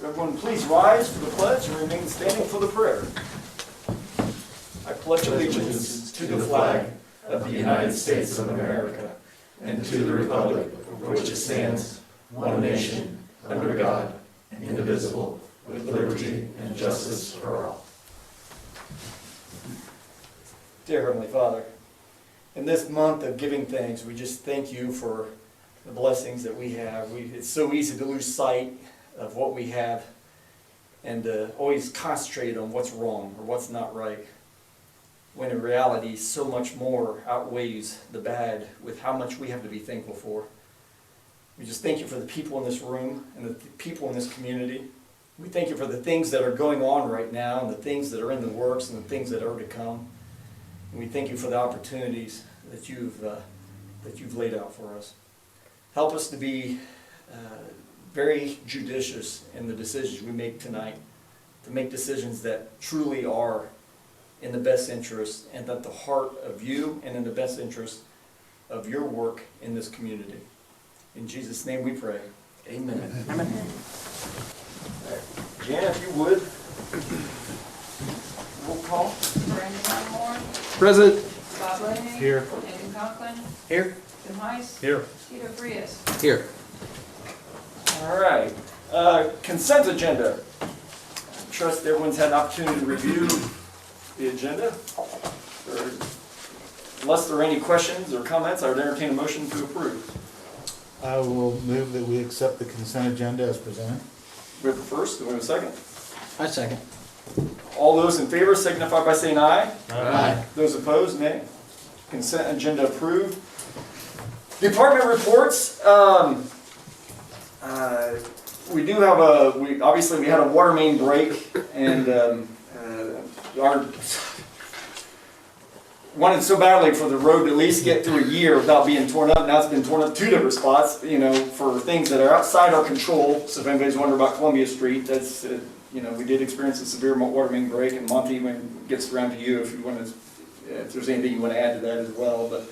Everyone please rise for the pledge and remain standing for the prayer. I pledge allegiance to the flag of the United States of America and to the republic for which it stands, one nation, under God, indivisible, with liberty and justice for all. Dear Heavenly Father, in this month of giving thanks, we just thank you for the blessings that we have. It's so easy to lose sight of what we have and always concentrate on what's wrong or what's not right, when in reality so much more outweighs the bad with how much we have to be thankful for. We just thank you for the people in this room and the people in this community. We thank you for the things that are going on right now and the things that are in the works and the things that are to come. And we thank you for the opportunities that you've laid out for us. Help us to be very judicious in the decisions we make tonight, to make decisions that truly are in the best interest and at the heart of you and in the best interest of your work in this community. In Jesus' name we pray. Amen. Amen. Jan, if you would, roll call. Brandon Moore. Present. Bob Leahy. Here. Andrew Conklin. Here. Tim Heiss. Here. Tito Frias. Here. All right. Consent agenda. I trust everyone's had an opportunity to review the agenda. Unless there are any questions or comments, I would entertain a motion to approve. I will move that we accept the consent agenda as presented. We have a first, do we have a second? I second. All those in favor signify by saying aye. Aye. Those opposed, nay. Consent agenda approved. Department reports. We do have obviously we had a water main break, and wanted so badly for the road to at least get through a year without being torn up. Now it's been torn up two different spots, for things that are outside our control. So if anybody's wondering about Columbia Street, that's, we did experience a severe water main break, and Monty, when it gets around to you, if there's anything you want to add to that as well. But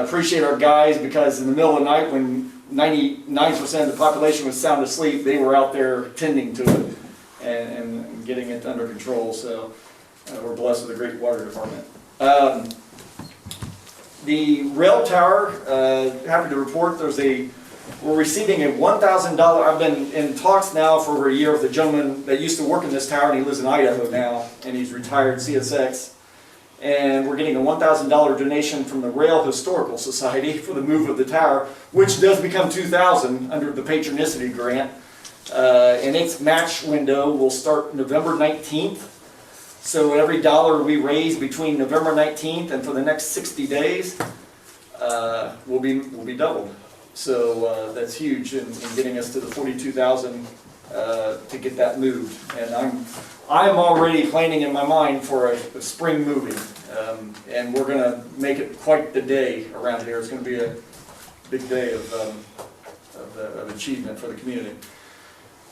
appreciate our guys, because in the middle of the night when 99% of the population was sound asleep, they were out there tending to it and getting it under control. So we're blessed with a great water department. The rail tower, happy to report we're receiving a $1,000, I've been in talks now for over a year with a gentleman that used to work in this tower, and he lives in Idaho now, and he's retired CSX. And we're getting a $1,000 donation from the Rail Historical Society for the move of the tower, which does become $2,000 under the patronicity grant. And its match window will start November 19th. So every dollar we raise between November 19th and for the next 60 days will be doubled. So that's huge in getting us to the $42,000 to get that moved. And I'm already planning in my mind for a spring moving, and we're going to make it quite the day around here. It's going to be a big day of achievement for the community.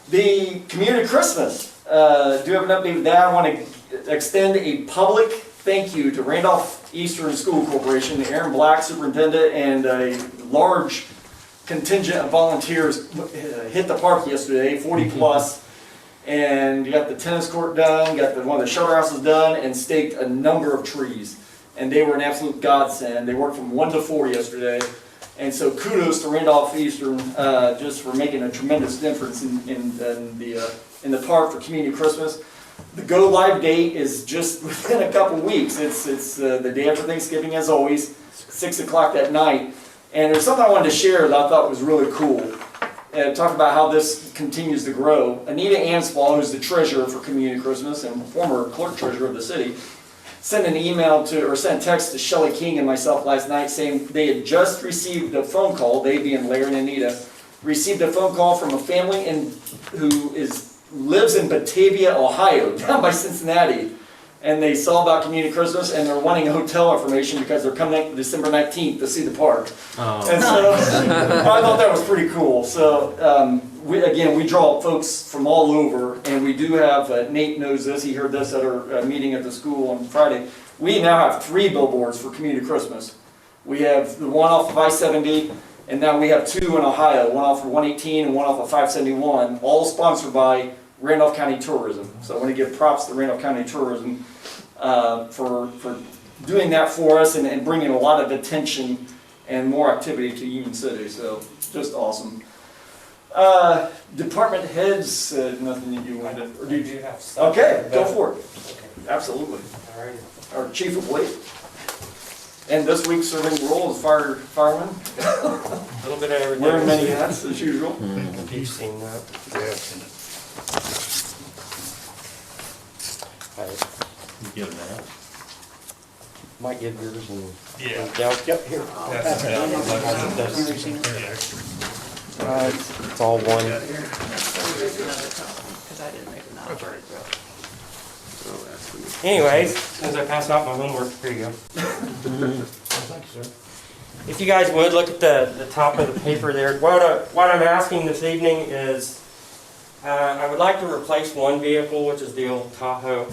The community Christmas. Do have an update with that. I want to extend a public thank you to Randolph Eastern School Corporation, Aaron Black, superintendent, and a large contingent of volunteers hit the park yesterday, 40 plus, and you got the tennis court done, got one of the shelter houses done, and staked a number of trees. And they were an absolute godsend. They worked from 1 to 4 yesterday. And so kudos to Randolph Eastern just for making a tremendous difference in the park for Community Christmas. The go live date is just within a couple weeks. It's the day after Thanksgiving, as always, 6 o'clock that night. And there's something I wanted to share that I thought was really cool. Talk about how this continues to grow. Anita Anspaugh, who's the treasurer for Community Christmas and former clerk treasurer of the city, sent an email sent a text to Shelley King and myself last night saying they had just received a phone call, they being Larry and Anita, received a phone call from a family who lives in Batavia, Ohio, down by Cincinnati. And they saw about Community Christmas, and they're wanting hotel information because they're coming December 19th to see the park. Oh. And so I thought that was pretty cool. So we draw folks from all over, and we do have, Nate knows this, he heard this at our meeting at the school on Friday. We now have 3 billboards for Community Christmas. We have the one off of I-70, And now we have 2 in Ohio, one off of 118 and one off of 571, all sponsored by Randolph County Tourism. So I want to give props to Randolph County Tourism for doing that for us and bringing a lot of attention and more activity to Union City. So just awesome. Department heads, nothing that you wanted to, or did you? have stuff? Okay, go for it. Okay. Absolutely. All right. Our chief of police. And this week serving the role as fireman, A little bit of everything. wearing many hats as usual. You've seen that. I You give them that? might give yours and. Yeah. Yep, here. That's It's all one. Because I didn't make a note. Anyways, as I pass out my homework, here you go. If you guys would, look at the top of the paper there. What I'm asking this evening is, I would like to replace one vehicle, which is the old Tahoe,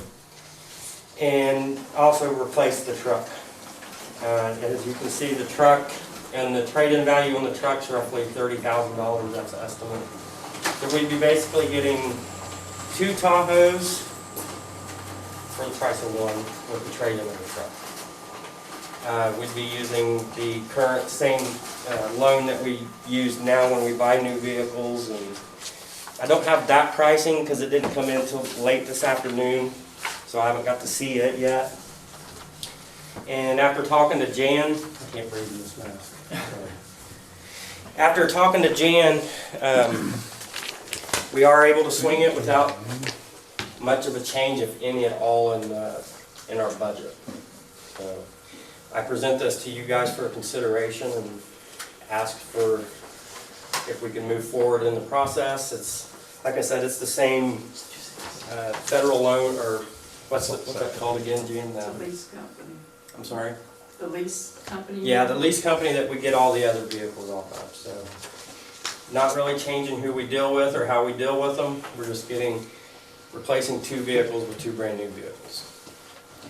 and also replace the truck. As you can see, the truck and the trade-in value on the truck's roughly $30,000, that's the estimate. So we'd be basically getting 2 Tahoes for the price of one with the trade-in of the truck. We'd be using the current same loan that we use now when we buy new vehicles. And I don't have that pricing because it didn't come in until late this afternoon, so I haven't got to see it yet. And after talking to Jan, I can't breathe in this mask. After talking to Jan, we are able to swing it without much of a change, if any at all, in our budget. So I present this to you guys for consideration and ask for if we can move forward in the process. It's, like I said, it's the same federal loan, or what's that called again, Jan? The lease company. I'm sorry? The lease company? Yeah, the lease company that we get all the other vehicles off of, so. Not really changing who we deal with or how we deal with them. We're just replacing 2 vehicles with 2 brand new vehicles.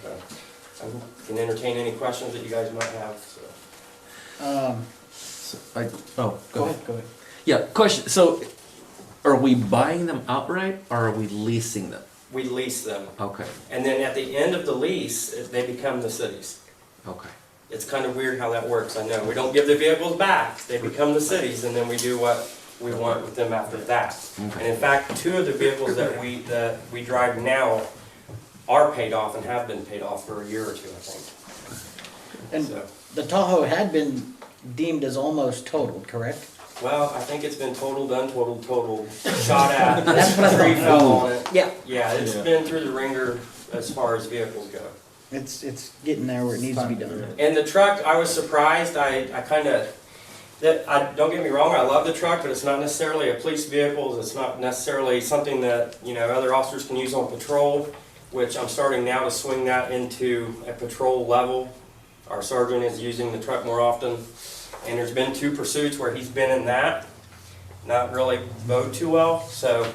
So, I can entertain any questions that you guys might have, so. Go ahead. Go ahead. Yeah, question. So, are we buying them outright or are we leasing them? We lease them. Okay, And then at the end of the lease, they become the city's. okay. It's kind of weird how that works, I know. We don't give the vehicles back, they become the city's, and then we do what we want with them after that. And in fact, 2 of the vehicles that we drive now are paid off and have been paid off for a year or 2, I think. And So, the Tahoe had been deemed as almost totaled, correct? well, I think it's been totaled, untotaled, totaled, shot at, That's what I tree thought. fell on it. Yeah. Yeah, it's been through the ringer as far as vehicles go. It's getting there where it needs to be done. And the truck, I was surprised, don't get me wrong, I love the truck, but it's not necessarily a police vehicle, it's not necessarily something that, other officers can use on patrol, which I'm starting now to swing that into a patrol level. Our sergeant is using the truck more often, and there's been 2 pursuits where he's been in that, not really bode too well, so.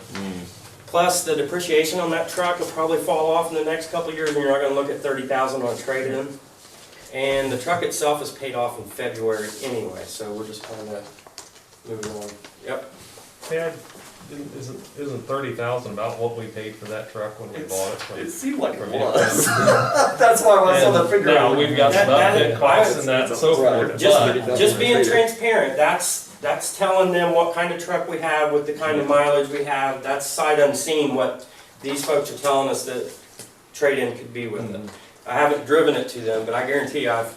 Plus, the depreciation on that truck will probably fall off in the next couple of years, and you're not gonna look at $30,000 on a trade-in. And the truck itself is paid off in February anyway, so we're just kind of moving on. Yep. Yeah, isn't 30,000 about what we paid for that truck when we bought it? It seemed like it From was. That's why I was on the figure. Now, we've got some That- upfit costs and that and so forth, but Just being transparent, that's telling them what kind of truck we have with the kind of mileage we have. That's sight unseen what these folks are telling us that trade-in could be with it. I haven't driven it to them, but I guarantee you I've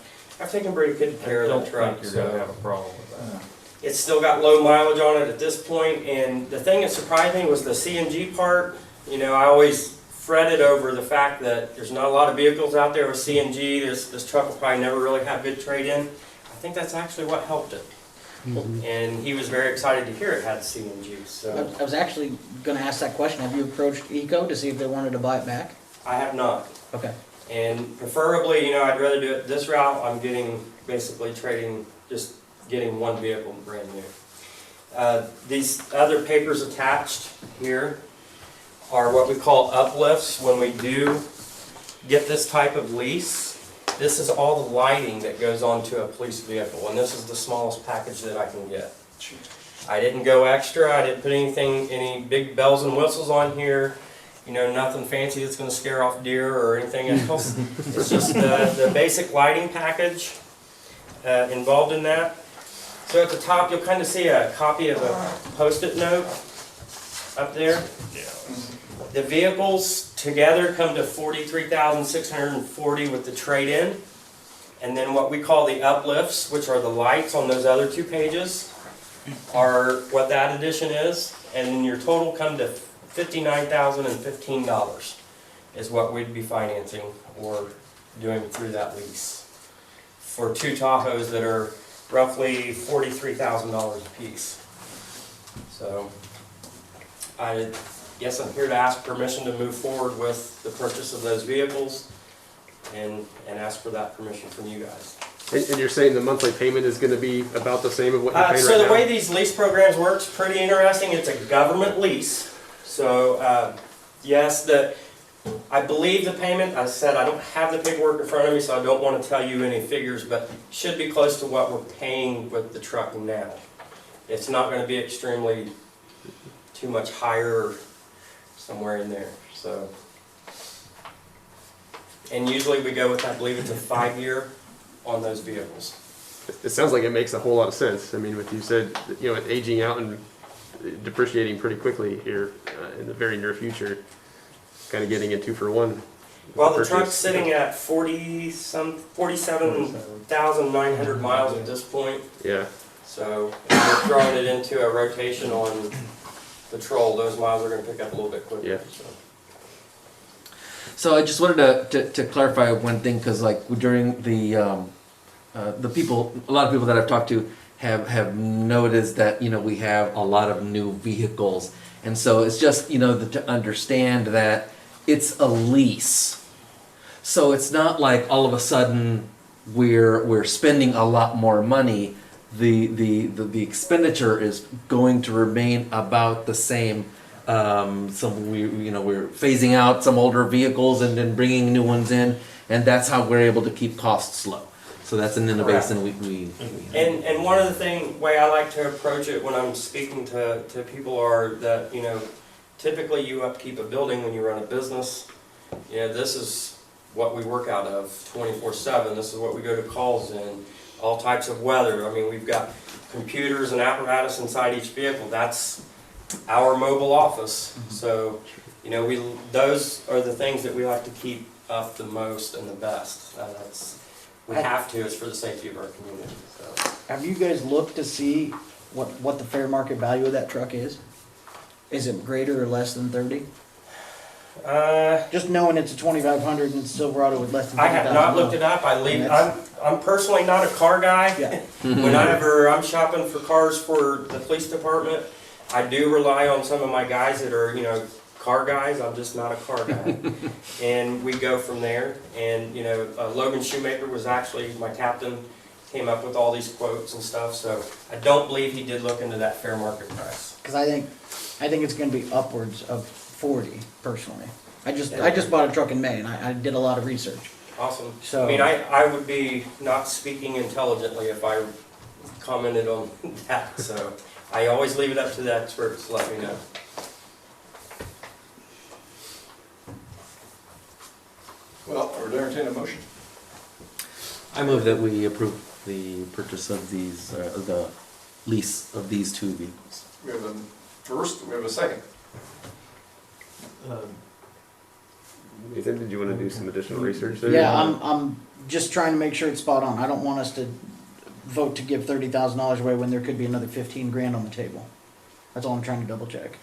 taken pretty good I care of don't that truck. think you're gonna So. have a problem with that. It's still got low mileage on it at this point, and the thing that surprised me was the CNG part. I always fretted over the fact that there's not a lot of vehicles out there with CNG. This truck will probably never really have good trade-in. I think that's actually what helped it. And he was very excited to hear it had CNG, so. I was actually gonna ask that question. Have you approached ECO to see if they wanted to buy it back? I have not. Okay. And preferably, I'd rather do it this route. I'm basically just getting one vehicle brand new. These other papers attached here are what we call uplifts when we do get this type of lease. This is all the lighting that goes onto a police vehicle, and this is the smallest package that I can get. I didn't go extra, I didn't put any big bells and whistles on here, you know, nothing fancy that's gonna scare off deer or anything else. It's just the basic lighting package involved in that. So at the top, you'll kind of see a copy of a Post-it note up there. The vehicles together come to $43,640 with the trade-in. And then what we call the uplifts, which are the lights on those other two pages, are what that addition is. And then your total come to $59,015 is what we'd be financing or doing through that lease for two Tahoes that are roughly $43,000 a piece. So I guess I'm here to ask permission to move forward with the purchase of those vehicles and ask for that permission from you guys. And you're saying the monthly payment is going to be about the same of what you're paying So right the now? way these lease programs work is pretty interesting. It's a government lease. So yes, I believe the payment, I said I don't have the paperwork in front of me, so I don't want to tell you any figures, but should be close to what we're paying with the truck now. It's not going to be extremely too much higher or somewhere in there. So, and usually we go with, I believe it's a 5-year on those vehicles. It sounds like it makes a whole lot of sense. I mean, what you said, you know, it aging out and depreciating pretty quickly here in the very near future, kind of getting a 2-for-1. Well, the truck's sitting at 47,900 miles at this point. Yeah. So if we're throwing it into a rotation on patrol, those miles are going to pick up a little bit quicker. Yeah. So I just wanted to clarify one thing, because like during the people, a lot of people that I've talked to have noticed that, you know, we have a lot of new vehicles, and so it's just, you know, to understand that it's a lease. So it's not like all of a sudden we're spending a lot more money. The expenditure is going to remain about the same. We're phasing out some older vehicles and then bringing new ones in, and that's how we're able to keep costs low. So that's an innovation we And one of the way I like to approach it when I'm speaking to people are that, you know, typically you upkeep a building when you run a business. You know, this is what we work out of 24/7. This is what we go to calls in, all types of weather. I mean, we've got computers and apparatus inside each vehicle. That's our mobile office. So, you know, those are the things that we like to keep up the most and the best. We have to. It's for the safety of our community. So. Have you guys looked to see what the fair market value of that truck is? Is it greater or less than 30? Just knowing it's a 2500 and Silverado with less than I 50,000 have not looked it up. I'm personally not a car guy. Yeah. Whenever I'm shopping for cars for the police department, I do rely on some of my guys that are, you know, car guys. I'm just not a car guy. And we go from there. And, you know, Logan Shoemaker was actually my captain, came up with all these quotes and stuff. So I don't believe he did look into that fair market price. Because I think it's going to be upwards of 40 personally. I just bought a truck in May and I did a lot of research. Awesome. So- I mean, I would be not speaking intelligently if I commented on that. So I always leave it up to the experts to let me know. Well, we're entertaining a motion. I move that we approve the purchase of these, the lease of these two vehicles. We have a first, we have a second. Ethan, did you want to do some additional research there? Yeah, I'm just trying to make sure it's spot on. I don't want us to vote to give $30,000 away when there could be another 15 grand on the table. That's all I'm trying to double check.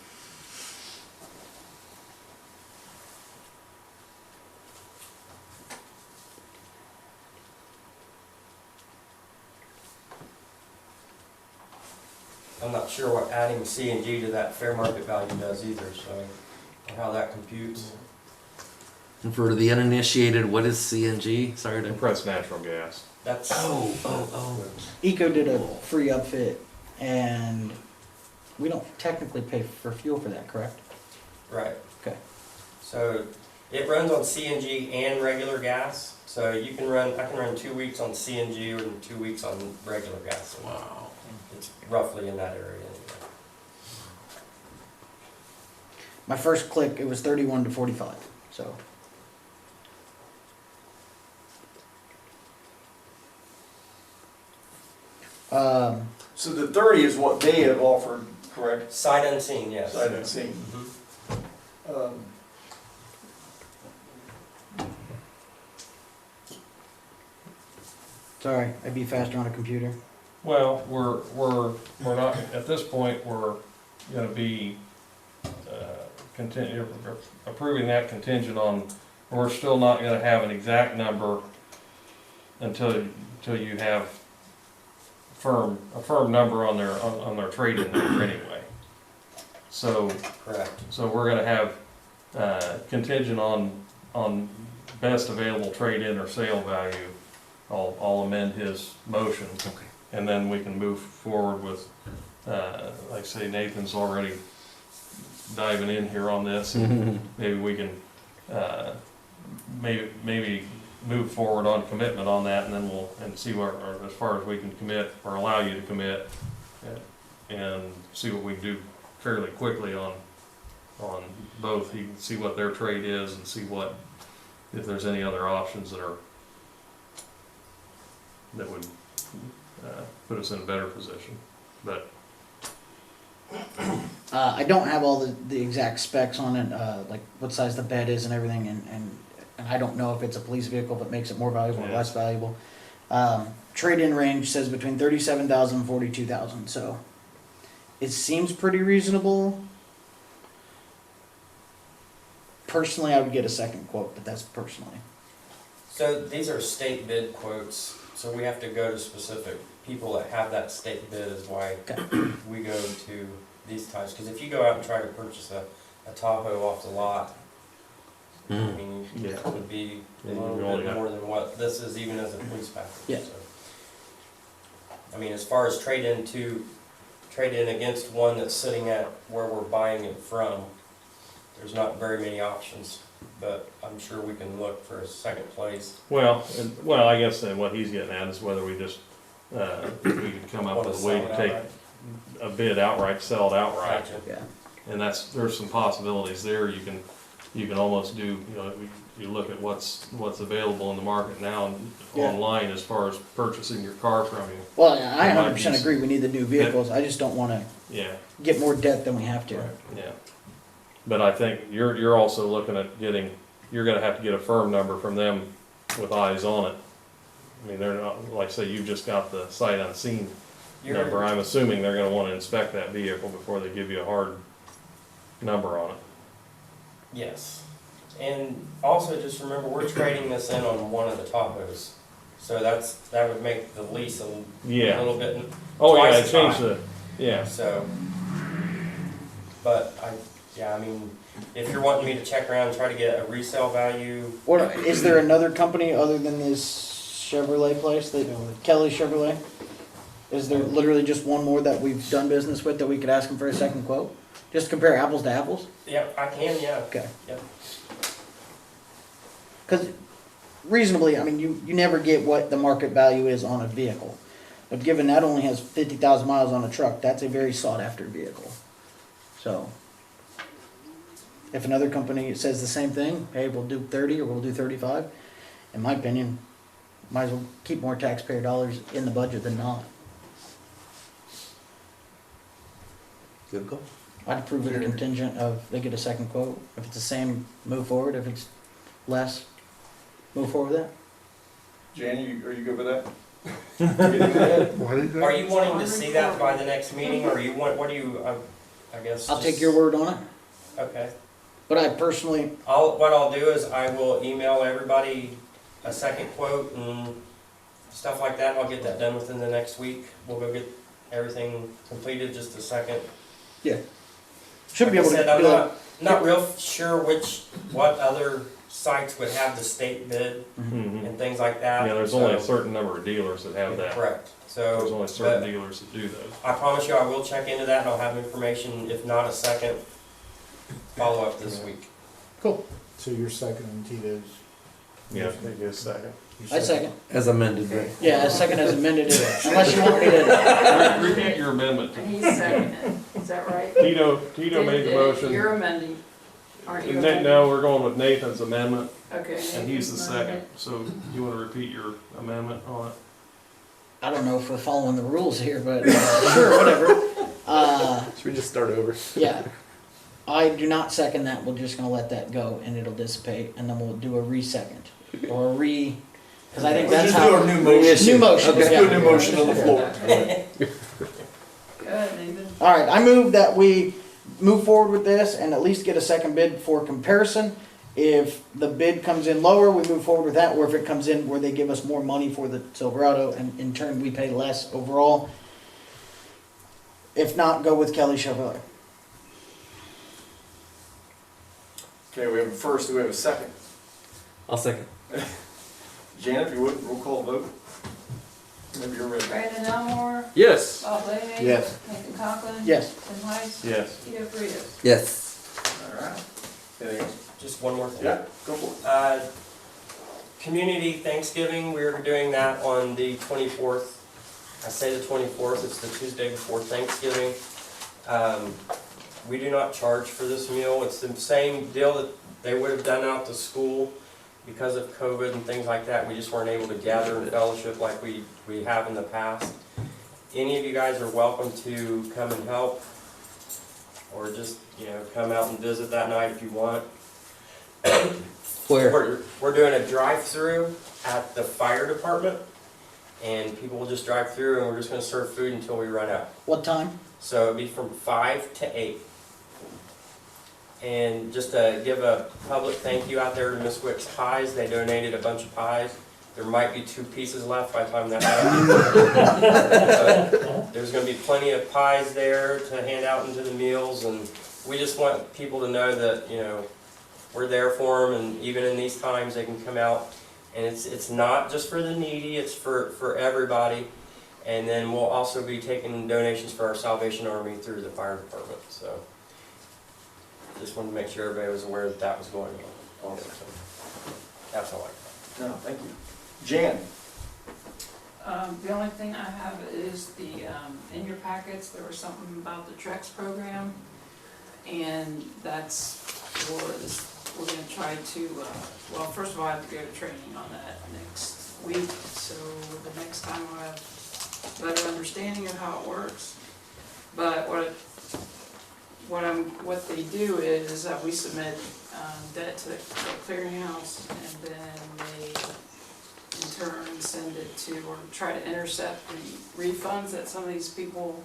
I'm not sure what adding CNG to that fair market value does either, so, or how that computes. And for the uninitiated, what is CNG? Sorry to. Compressed natural gas. That's. Eco did a free upfit and we don't technically pay for fuel for that, correct? Right. Okay. So It runs on CNG and regular gas, so I can run 2 weeks on CNG or 2 weeks on regular gas. Wow. It's roughly in that area anyway. My first click, it was 31 to 45, so. So the 30 is what they have offered, correct? Sight unseen, yes. Sight unseen. Mhm. Sorry, I'd be faster on a computer. Well, we're not, at this point, we're gonna be, approving that contingent on, we're still not gonna have an exact number until you have a firm number on their trade-in number anyway. So, Correct. so we're gonna have, contingent on best available trade-in or sale value. I'll amend his motion. Okay. And then we can move forward with, like I say, Nathan's already diving in here on this. And maybe we can, maybe move forward on commitment on that, and then we'll, and see where, or as far as we can commit, or allow you to commit, and see what we can do fairly quickly on both. He can see what their trade is and see what, if there's any other options that would put us in a better position. But I don't have all the exact specs on it, like what size the bed is and everything, and I don't know if it's a police vehicle that makes it more valuable or Yeah. less valuable. Trade-in range says between 37,000 and 42,000, so it seems pretty reasonable. Personally, I would get a second quote, but that's personally. So these are state bid quotes, so we have to go to specific people that have that state bid is why we go to these types. Because if you go out and try to purchase a Tahoe off the lot, I mean, Yeah. it would be a Yeah, you little only bit got- more than what this is even as a police package. Yeah. So. I mean, as far as trade in against one that's sitting at where we're buying it from, there's not very many options, but I'm sure we can look for a second place. well, I guess what he's getting at is whether we just, we could come up Want with to a way sell to it take outright. a bid outright, sell it outright. Gotcha. Yeah. And there's some possibilities there. You can almost do, you look at what's available in the market now and Yeah. online as far as purchasing your car from you. Well, I There might 100% be agree, we need the new vehicles, I just don't wanna Yeah, get more debt than we have to. yeah. But I think you're also looking at you're gonna have to get a firm number from them with eyes on it. I mean, they're not, like say, you've just got the sight unseen You're- number. I'm assuming they're gonna wanna inspect that vehicle before they give you a hard number on it. Yes, and also just remember, we're trading this in on one of the Tahoes, so that would make the lease a Yeah. little bit, Oh, yeah, Twice it as changed high. yeah. so. But I mean, if you're wanting me to check around and try to get a resale value, Or is there another company other than this Chevrolet place, that Kelly Chevrolet? Is there literally just one more that we've done business with that we could ask them for a second quote? Just compare apples to apples? yeah, I can, yeah. Okay. Yep. Because reasonably, I mean, you never get what the market value is on a vehicle. But given that only has 50,000 miles on a truck, that's a very sought after vehicle. So, if another company says the same thing, hey, we'll do 30 or we'll do 35, in my opinion, might as well keep more taxpayer dollars in the budget than not. Good call. I'd approve it a contingent of, they get a second quote. If it's the same, move forward. If it's less, move forward with that. Jan, are you good with that? Getting ahead? Are you wanting to see that by the next meeting, or what do you, I guess? I'll take just- your word on it. Okay. But I personally, What I'll do is I will email everybody a second quote and stuff like that. I'll get that done within the next week. We'll go get everything completed, just a second. should be Like I able to said, I'm do that. not real sure what other sites would have the state bid Mhm. and things like that. Yeah, there's only a So- certain number of dealers that have that. Correct. There's So, only certain but dealers that do those. I promise you I will check into that and I'll have information, if not a second follow-up this week. Cool. So you're seconding Tito's? Yeah, take a second. I second. As amended, right? Yeah, a second as amended, unless you want me to. Repeat your amendment. And he's seconded, is that right? Tito made the motion. You're amending, aren't you? And amending? now we're going with Nathan's amendment, Okay. and he's the Nathan's second. amendment. So you wanna repeat your amendment on it? I don't know if we're following the rules here, but sure, whatever. Should we just start over? Yeah. I do not second that. We're just gonna let that go and it'll dissipate and then we'll do a re-second. Or a re, because I think Let's that's just do how. a new motion. New motion. Let's do a new motion on the floor. Okay. Good, Nathan. All right, I move that we move forward with this and at least get a second bid for comparison. If the bid comes in lower, we move forward with that, or if it comes in where they give us more money for the Silverado and in turn we pay less overall. If not, go with Kelly Chevrolet. Okay, we have a first, do we have a second? I'll second. Janet, if you would, roll call vote. Whenever you're ready. Brandon Elmore, Yes. Bob Leahy. Yes. Nathan Conklin. Yes. Tim Heiss. Yes. Tito Frias. Yes. All right. Anything else? Just one more thing. Yeah, go for it. Community Thanksgiving, we're doing that on the 24th. I say the 24th, it's the Tuesday before Thanksgiving. We do not charge for this meal. It's the same deal that they would have done out to school because of COVID and things like that. We just weren't able to gather and fellowship like we have in the past. Any of you guys are welcome to come and help, or just, come out and visit that night if you want. Where? We're doing a drive-through at the fire department, and people will just drive through, and we're just gonna serve food until we run out. What time? So it'll be from 5 to 8. And just to give a public thank you out there to Miss Wick's Pies, they donated a bunch of pies. There might be 2 pieces left by the time that happens. There's gonna be plenty of pies there to hand out into the meals, and we just want people to know that, we're there for them, and even in these times, they can come out. And it's not just for the needy, it's for everybody. And then we'll also be taking donations for our Salvation Army through the fire department, so. Just wanted to make sure everybody was aware that that was going on. Awesome. That's all I got. No, thank you. Jan? The only thing I have is in your packets, there was something about the Trex program. And that's for this, we're gonna try to, well, first of all, I have to go to training on that next week. So the next time I'll have better understanding of how it works. But what they do is that we submit debt to the clearinghouse, and then they in turn send it to, or try to intercept the refunds that some of these people,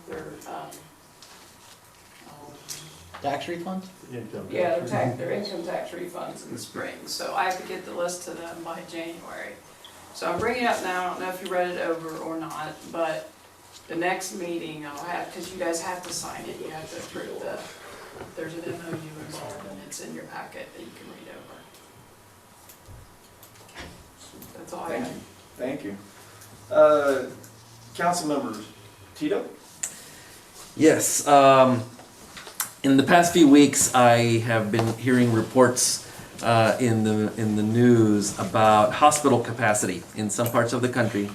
Tax refund? their income tax refunds in the spring. So I have to get the list to them by January. So I'm bringing it up now, I don't know if you read it over or not, but the next meeting I'll have, because you guys have to sign it, you have to approve there's an MOU involved, and it's in your packet that you can read over. That's all I have. Thank you. Council members, Tito? Yes. In the past few weeks, I have been hearing reports in the news about hospital capacity in some parts of the country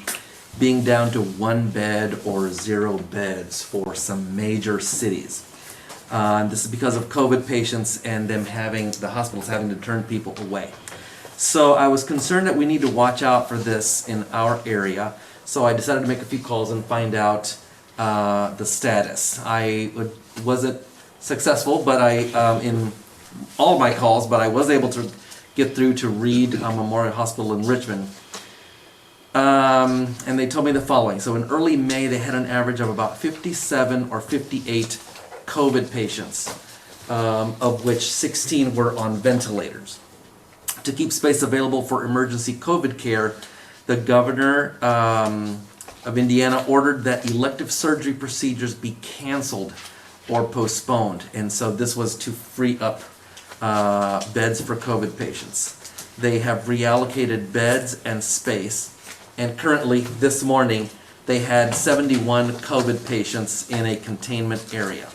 being down to 1 bed or 0 beds for some major cities. This is because of COVID patients and the hospitals having to turn people away. So I was concerned that we need to watch out for this in our area. So I decided to make a few calls and find out the status. I wasn't successful, but in all of my calls, but I was able to get through to Reed Memorial Hospital in Richmond. And they told me the following. So in early May, they had an average of about 57 or 58 COVID patients, of which 16 were on ventilators. To keep space available for emergency COVID care, the governor of Indiana ordered that elective surgery procedures be canceled or postponed. And so this was to free up beds for COVID patients. They have reallocated beds and space. And currently, this morning, they had 71 COVID patients in a containment area.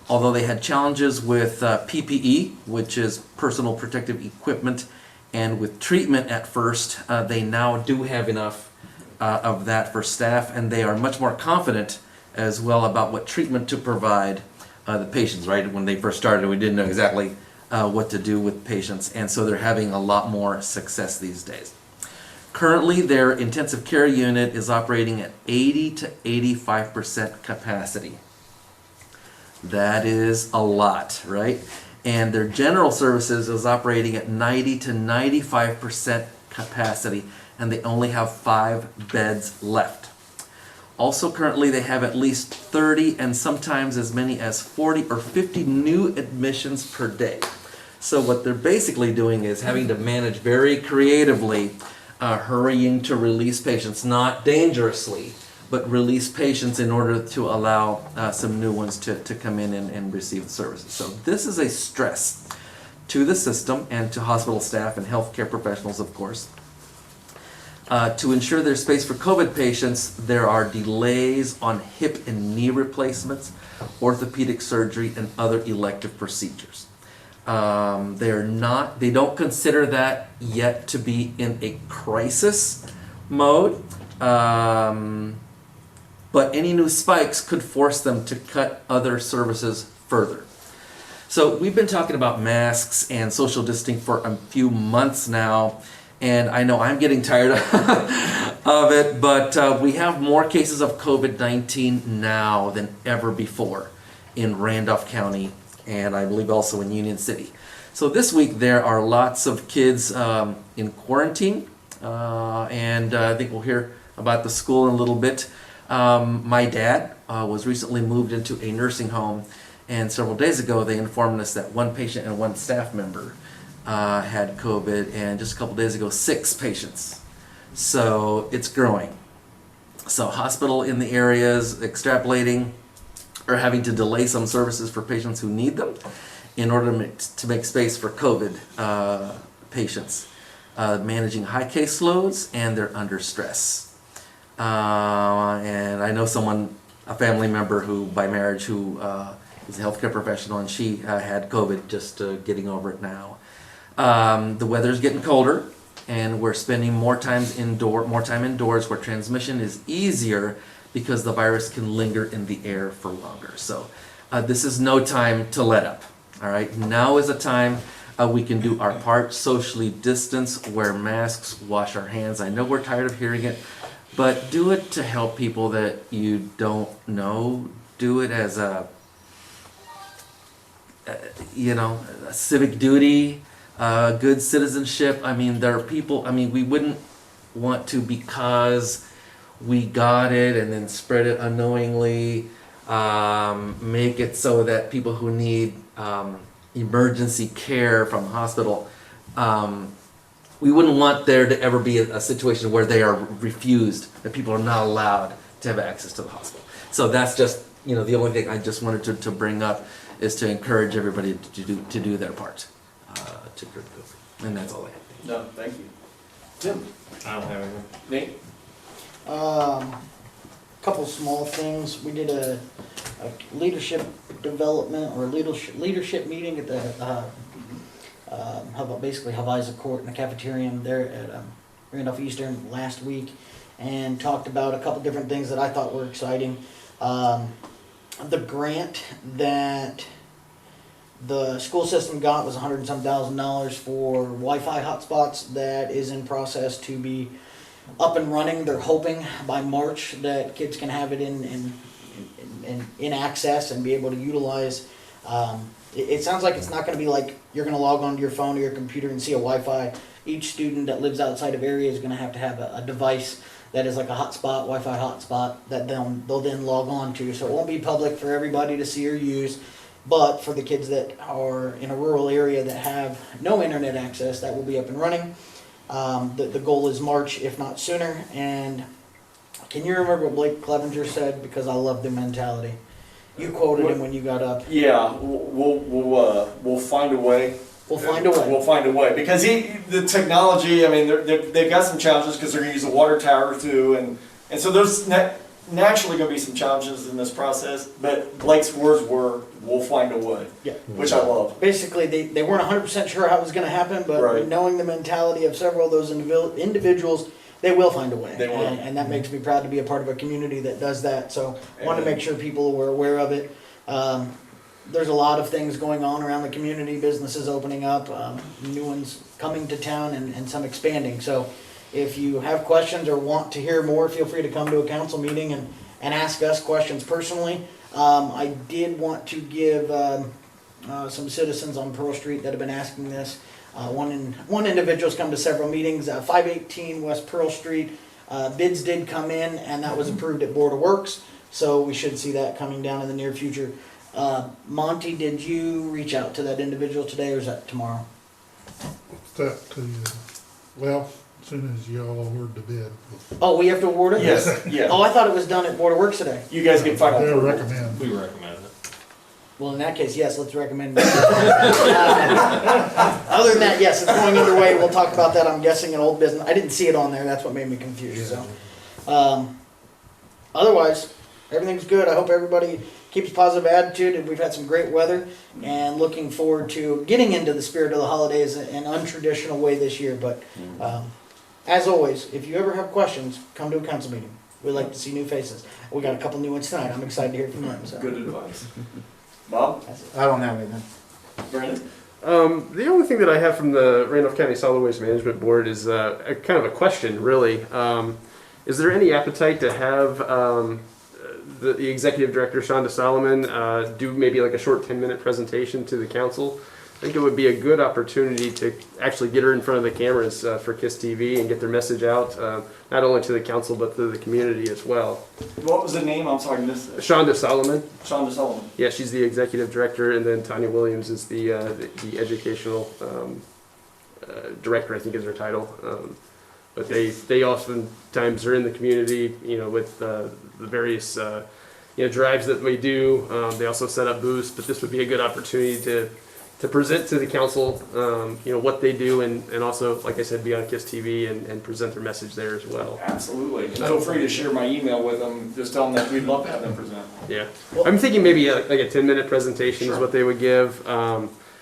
Although they had challenges with PPE, which is personal protective equipment, and with treatment at first, they now do have enough of that for staff, and they are much more confident as well about what treatment to provide the patients, right? When they first started, we didn't know exactly what to do with patients, and so they're having a lot more success these days. Currently, their intensive care unit is operating at 80 to 85% capacity. That is a lot, right? And their general services is operating at 90 to 95% capacity, and they only have 5 beds left. Also, currently they have at least 30 and sometimes as many as 40 or 50 new admissions per day. So what they're basically doing is having to manage very creatively, hurrying to release patients, not dangerously, but release patients in order to allow some new ones to come in and receive the services. So this is a stress to the system and to hospital staff and healthcare professionals, of course. To ensure there's space for COVID patients, there are delays on hip and knee replacements, orthopedic surgery, and other elective procedures. They don't consider that yet to be in a crisis mode. But any new spikes could force them to cut other services further. So we've been talking about masks and social distancing for a few months now, and I know I'm getting tired of it, but we have more cases of COVID-19 now than ever before in Randolph County, and I believe also in Union City. So this week there are lots of kids in quarantine, and I think we'll hear about the school in a little bit. My dad was recently moved into a nursing home, and several days ago they informed us that 1 patient and 1 staff member had COVID, and just a couple days ago 6 patients. So it's growing. So hospital in the areas extrapolating or having to delay some services for patients who need them in order to make space for COVID patients. Managing high caseloads, and they're under stress. And I know a family member who, by marriage, who is a healthcare professional, and she had COVID, just getting over it now. The weather's getting colder, and we're spending more time indoors where transmission is easier because the virus can linger in the air for longer. So this is no time to let up. All right, now is a time we can do our part, socially distance, wear masks, wash our hands. I know we're tired of hearing it, but do it to help people that you don't know. Do it as a civic duty, good citizenship. I mean, there are people, we wouldn't want to, because we got it and then spread it unknowingly, make it so that people who need emergency care from the hospital, we wouldn't want there to ever be a situation where they are refused, that people are not allowed to have access to the hospital. So that's just, the only thing I just wanted to bring up is to encourage everybody to do their part to curb COVID. And that's all I have. No, thank you. Tim? I don't have anything. Nate? Couple small things. We did a leadership development or leadership meeting at the basically Havaiza Court in the cafeteria there at Randolph Eastern last week, and talked about a couple different things that I thought were exciting. The grant that the school system got was $100 and some thousand for Wi-Fi hotspots. That is in process to be up and running. They're hoping by March that kids can have it in access and be able to utilize. It sounds like it's not going to be like you're going to log onto your phone or your computer and see a Wi-Fi. Each student that lives outside of area is going to have a device that is like a hotspot, Wi-Fi hotspot, that they'll then log on to. So it won't be public for everybody to see or use, but for the kids that are in a rural area that have no internet access, that will be up and running. The goal is March, if not sooner. And can you remember what Blake Clevenger said? Because I love the mentality. You quoted him when you got up. Yeah, we'll find a way. We'll find a way. We'll find a way, because the technology. I mean, they've got some challenges because they're going to use a water tower too, and so there's naturally gonna be some challenges in this process, but Blake's words were, we'll find a way, Yeah. which I love. Basically, they weren't 100% sure how it was gonna happen, but Right. knowing the mentality of several of those individuals, they will find a way. They will. And that makes me proud to be a part of a community that does that, so wanted to make sure people were aware of it. There's a lot of things going on around the community, businesses opening up, new ones coming to town and some expanding. So if you have questions or want to hear more, feel free to come to a council meeting and ask us questions personally. I did want to give some citizens on Pearl Street that have been asking this. One individual's come to several meetings, 518 West Pearl Street. Bids did come in and that was approved at Board of Works, so we should see that coming down in the near future. Monty, did you reach out to that individual today or is that tomorrow? That, well, as soon as y'all award the bid, Oh, we have to award it? Yes, yeah. Oh, I thought it was done at Board of Works today. You guys get final they'll approval. recommend. We recommend it. Well, in that case, yes, let's recommend. Other than that, yes, it's going underway. We'll talk about that, I'm guessing, in old business. I didn't see it on there, that's what made me confused, so. Otherwise, everything's good. I hope everybody keeps a positive attitude, and we've had some great weather, and looking forward to getting into the spirit of the holidays in an untraditional way this year. But as always, if you ever have questions, come to a council meeting. We like to see new faces. We got a couple new ones tonight. I'm excited to hear from them. So. Good advice. Bob? That's it. I don't have anything. Brandon? The only thing that I have from the Randolph County Solid Waste Management Board is a kind of a question, really. Is there any appetite to have the executive director, Shonda Solomon, do maybe like a short 10-minute presentation to the council? I think it would be a good opportunity to actually get her in front of the cameras for K.I.S.S TV and get their message out, not only to the council but to the community as well. What was the name? I'm sorry, I missed it. Shonda Solomon, Shonda Sullivan. yeah, she's the executive director, and then Tanya Williams is the educational director, I think is her title. But they oftentimes are in the community, with the various drives that we do. They also set up booths, but this would be a good opportunity to present to the council, what they do, and also, like I said, be on K.I.S.S TV and present their message there as well. Absolutely. And feel free to share my email with them. Just tell them that we'd love to have them present. Yeah, I'm thinking maybe like a 10-minute presentation is what they would give.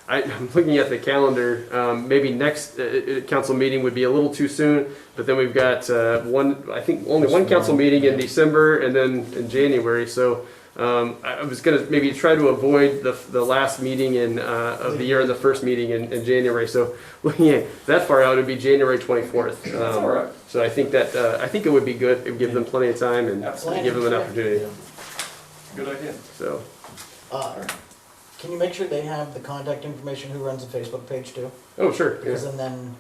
I'm looking at the calendar. Maybe next council meeting would be a little too soon, but then we've got only one council meeting in December and then in January. So I was going to maybe try to avoid the last meeting of the year and the first meeting in January. So looking at that far out, it would be January 24th. That's all right. So I think it would be good. It would give them plenty of time and give them an opportunity. Good idea. So. Can you make sure they have the contact information who runs the Facebook page too? Oh, sure. Because then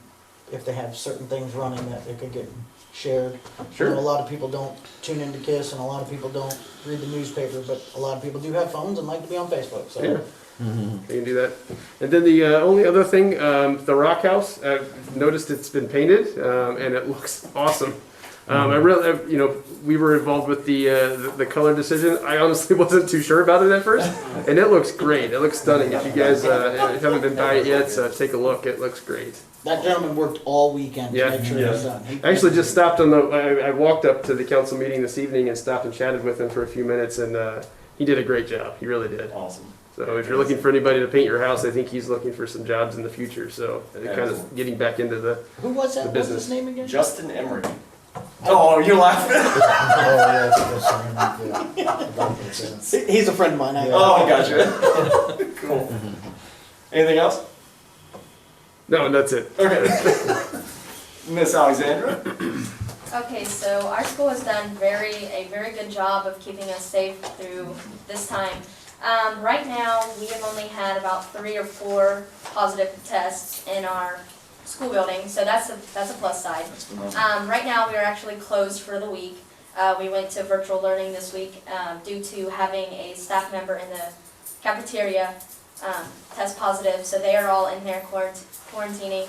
if they have certain things running that it could get shared. Sure. I know a lot of people don't tune into K.I.S.S and a lot of people don't read the newspaper, but a lot of people do have phones and like to be on Facebook. So. Yeah. You can do that. And then the only other thing, the Rock House, I've noticed it's been painted, and it looks awesome. We were involved with the color decision. I honestly wasn't too sure about it at first, and it looks great. It looks stunning. If you guys haven't been by it yet, take a look. It looks great. That gentleman worked all weekend to make sure it was done. I actually just stopped I walked up to the council meeting this evening and stopped and chatted with him for a few minutes, and he did a great job. He really did. Awesome. So if you're looking for anybody to paint your house, I think he's looking for some jobs in the future. So kind of getting back into the Who was that? the What's business. his name again? Justin Emery. Oh, you're laughing? Oh, yeah. He's a friend of mine. Oh, gotcha. Cool. Anything else? No, that's it. Okay. Miss Alexandra? Okay, so our school has done a very good job of keeping us safe through this time. Right now, we have only had about 3 or 4 positive tests in our school building, so that's a plus side. Right now, we are actually closed for the week. We went to virtual learning this week due to having a staff member in the cafeteria test positive, so they are all in there quarantining.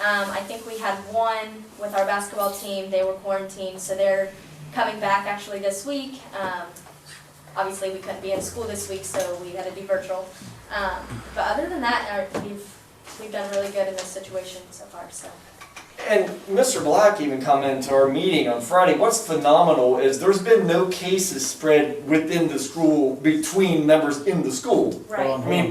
I think we had one with our basketball team. They were quarantined, so they're coming back actually this week. Obviously, we couldn't be in school this week, so we had to do virtual. But other than that, we've done really good in this situation so far. So And Mr. Black even commented to our meeting on Friday, what's phenomenal is there's been no cases spread within the school between members in the school. Right. I mean,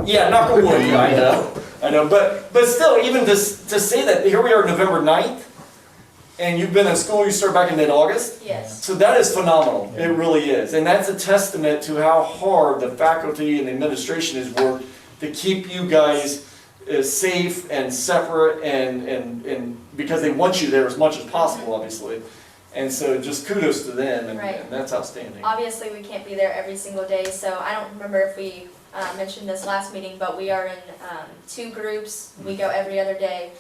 yeah, knock on wood, yeah, I know, but still, even to say that, here we are November 9th, and you've been in school, you start back in mid-August? Yes. So that is phenomenal, it really is, and that's a testament to how hard the faculty and the administration has worked to keep you guys safe and separate and because they want you there as much as possible, obviously. And so just kudos to them, and, Right. and that's outstanding. Obviously, we can't be there every single day, so I don't remember if we mentioned this last meeting, but we are in 2 groups. We go every other day.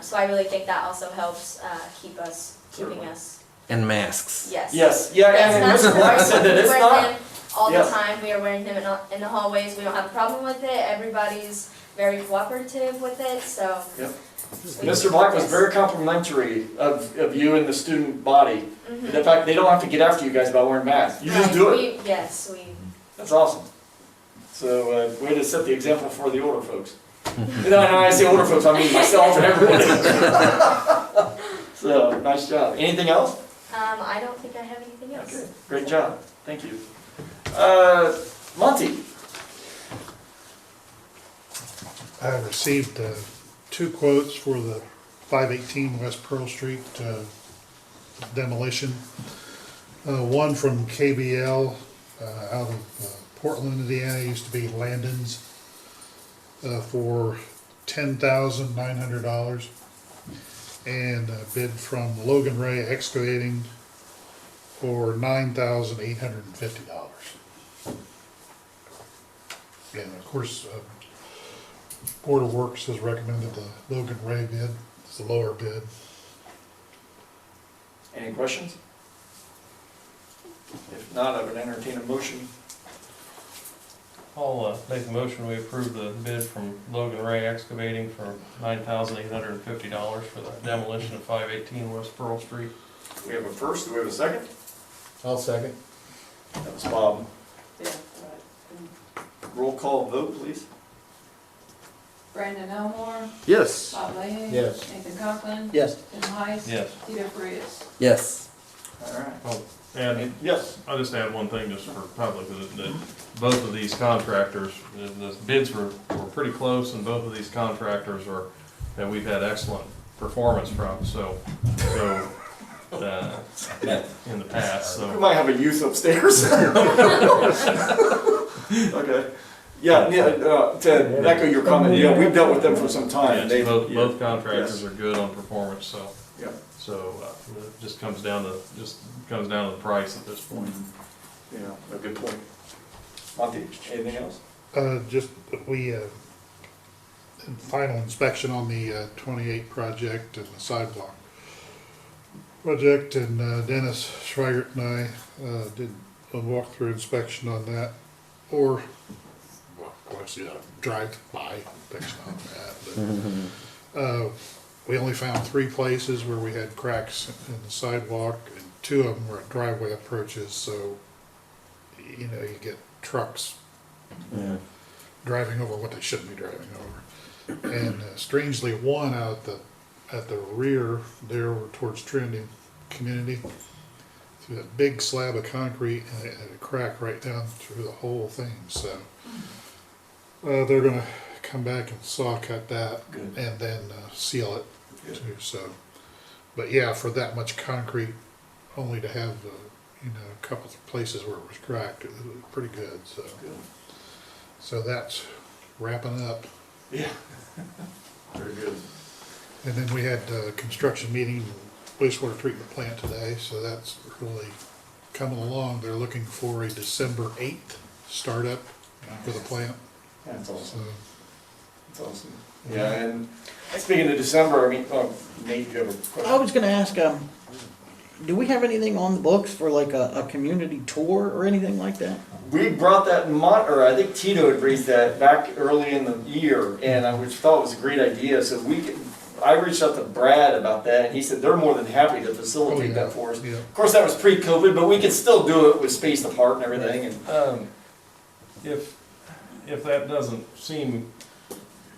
So I really think that also helps keeping Certainly. us, And masks. yes. Yes, yeah, and Yes, Mr. Black said that it's we wear not, them all yes. the time. We are wearing them in the hallways. We don't have a problem with it. Everybody's very cooperative with it, so. Yep. we- Mr. Black was yes. very complimentary of you and the student body. Mhm. The fact they don't have to get after you guys about wearing masks, you just Right, do it. Yes, we, That's awesome. So, way to set the example for the older folks. No, I say older folks, I mean myself and everybody. So, nice job. Anything else? I don't think I have anything else. Okay, great job. Thank you. Monty? I received 2 quotes for the 518 West Pearl Street demolition. One from KBL out of Portland, Indiana, used to be Landon's, for $10,900. And a bid from Logan Ray Excavating for $9,850. And of course, Board of Works has recommended the Logan Ray bid, it's the lower bid. Any questions? If not, I would entertain a motion. I'll make a motion, we approve the bid from Logan Ray Excavating for $9,850 for the demolition of 518 West Pearl Street. We have a first, do we have a second? I'll second. That was Bob. Yeah, right. Roll call vote, please. Brandon Elmore, Yes. Bob Leahy. Yes. Nathan Coughlin. Yes. Tim Heiss. Yes. Tito Frias. Yes. All right. And Yes. I'll just add one thing just for public, that both of these contractors, the bids were pretty close, and both of these contractors are, that we've had excellent performance from, so, in the past, We so. might have a youth upstairs. Okay. Yeah, to echo your comment, yeah, we've dealt with them for some time. Yes, They've- both yeah, contractors yes. are good on performance, so, Yeah. it just comes down to the price at this point. Yeah, a good point. Monty, anything else? Just, we, in final inspection on the 28 project and the sidewalk project, and Dennis Schweigert and I did a walkthrough inspection on that, or, well, actually, drive-by inspection on that. But, we only found 3 places where we had cracks in the sidewalk, and 2 of them were driveway approaches, so, you know, you get trucks driving over what they shouldn't be driving over. And strangely, one out at the rear there towards Trinity Community, through that big slab of concrete, and a crack right down through the whole thing. So they're gonna come back and saw cut that Good. and then seal it Good. too. So, but yeah, for that much concrete, only to have you know, a couple of places where it was cracked, it was pretty good. So. Good. So that's wrapping up. Yeah. Very good. And then we had a construction meeting, wastewater treatment plant today, so that's really coming along. They're looking for a December 8th startup for the plant. That's So, awesome. That's awesome. Yeah, and speaking of December, I mean, Nate, you have a question? I was gonna ask, do we have anything on the books for like a community tour or anything like that? We brought that in or I think Tito had raised that back early in the year, and I thought it was a great idea, so I reached out to Brad about that, and he said they're more than happy to facilitate that for us. Yeah. Of course, that was pre-COVID, but we could still do it with spaced apart and everything, and, If that doesn't seem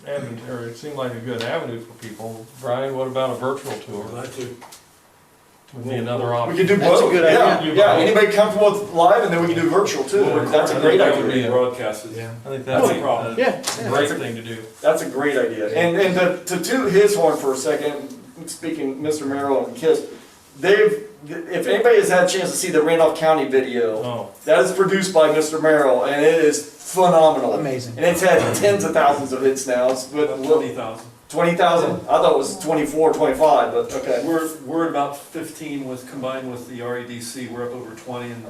or it seemed like a good avenue for people. Brian, what about a virtual tour? Would be another We option. could do That's a both, good yeah, idea. yeah, anybody comfortable with live, and then we can do virtual too, that's a great That would be idea. broadcasted. Yeah. I think that's a problem. Yeah. Great thing to do. That's a great idea. And to toot his horn for a second, speaking Mr. Merrill and K.I.S.S, if anybody has had a chance to see the Randolph County video, Oh, that is produced by Mr. Merrill, and it is phenomenal. Amazing. And it's had tens of thousands of hits now, but 20,000. 20,000? I thought it was 24, 25, but okay. We're at about 15 with, combined with the REDC, we're up over 20, and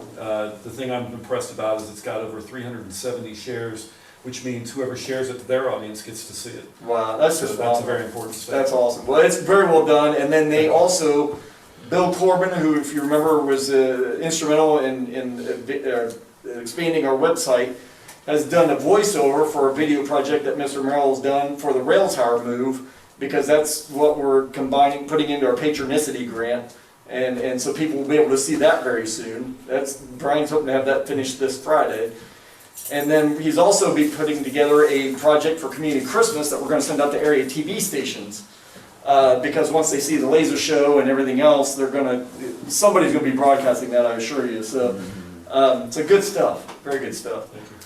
the thing I'm impressed about is it's got over 370 shares, which means whoever shares it to their audience gets to see it. Wow, that's So just that's a phenomenal. very important step. That's awesome. Well, it's very well done. And then they also, Bill Corbin, who, if you remember, was instrumental in expanding our website, has done a voiceover for a video project that Mr. Merrill has done for the rail tower move, because that's what we're combining, putting into our patronicity grant. And so people will be able to see that very soon. Brian's hoping to have that finished this Friday. And then he's also be putting together a project for Community Christmas that we're going to send out to area TV stations. Because once they see the laser show and everything else, somebody's going to be broadcasting that, I assure you. So, so good stuff, very good stuff. Thank you.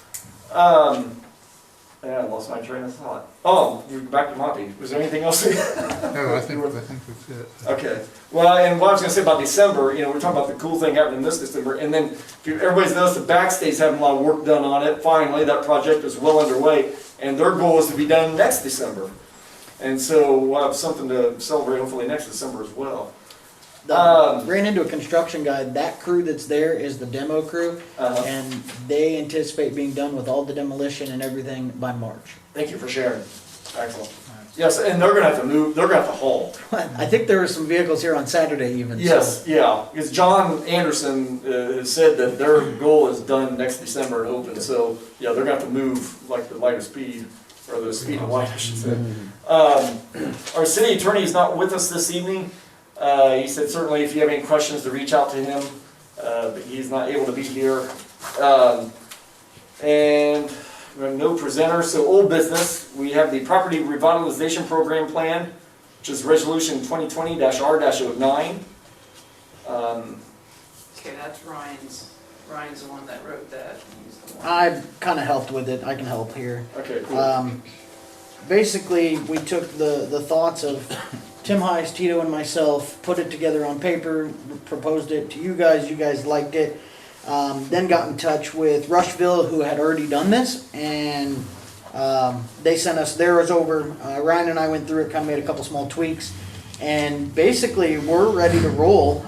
Yeah, I lost my train of thought. Oh, you're back to Monty. Was there anything else? No, I think that's it. Okay. Well, and what I was going to say about December, we're talking about the cool thing happening this December, and then everybody's noticed the Backstay's having a lot of work done on it. Finally, that project is well underway, and their goal is to be done next December. And so we'll have something to celebrate hopefully next December as well. Ran into a construction guy. That crew that's there is the demo crew, and they anticipate being done with all the demolition and everything by March. Thank you for sharing. Excellent. Yes, and they're going to have to move. They're going to have to haul. I think there were some vehicles here on Saturday even. Yes, yeah, because John Anderson has said that their goal is done next December and open, so, yeah, they're gonna have to move like the light of speed, or the speed of light, I should say. Our city attorney is not with us this evening. He said certainly if you have any questions to reach out to him, but he's not able to be here. And we have no presenter, so old business, we have the property revitalization program plan, which is resolution 2020-R-09. Okay, that's Ryan's the one that wrote that. He's the one. I kind of helped with it. I can help here. Okay, cool. Basically, we took the thoughts of Tim Heiss, Tito, and myself, put it together on paper, proposed it to you guys liked it, then got in touch with Rushville, who had already done this, and they sent us theirs over. Ryan and I went through it, kind of made a couple small tweaks, and basically we're ready to roll.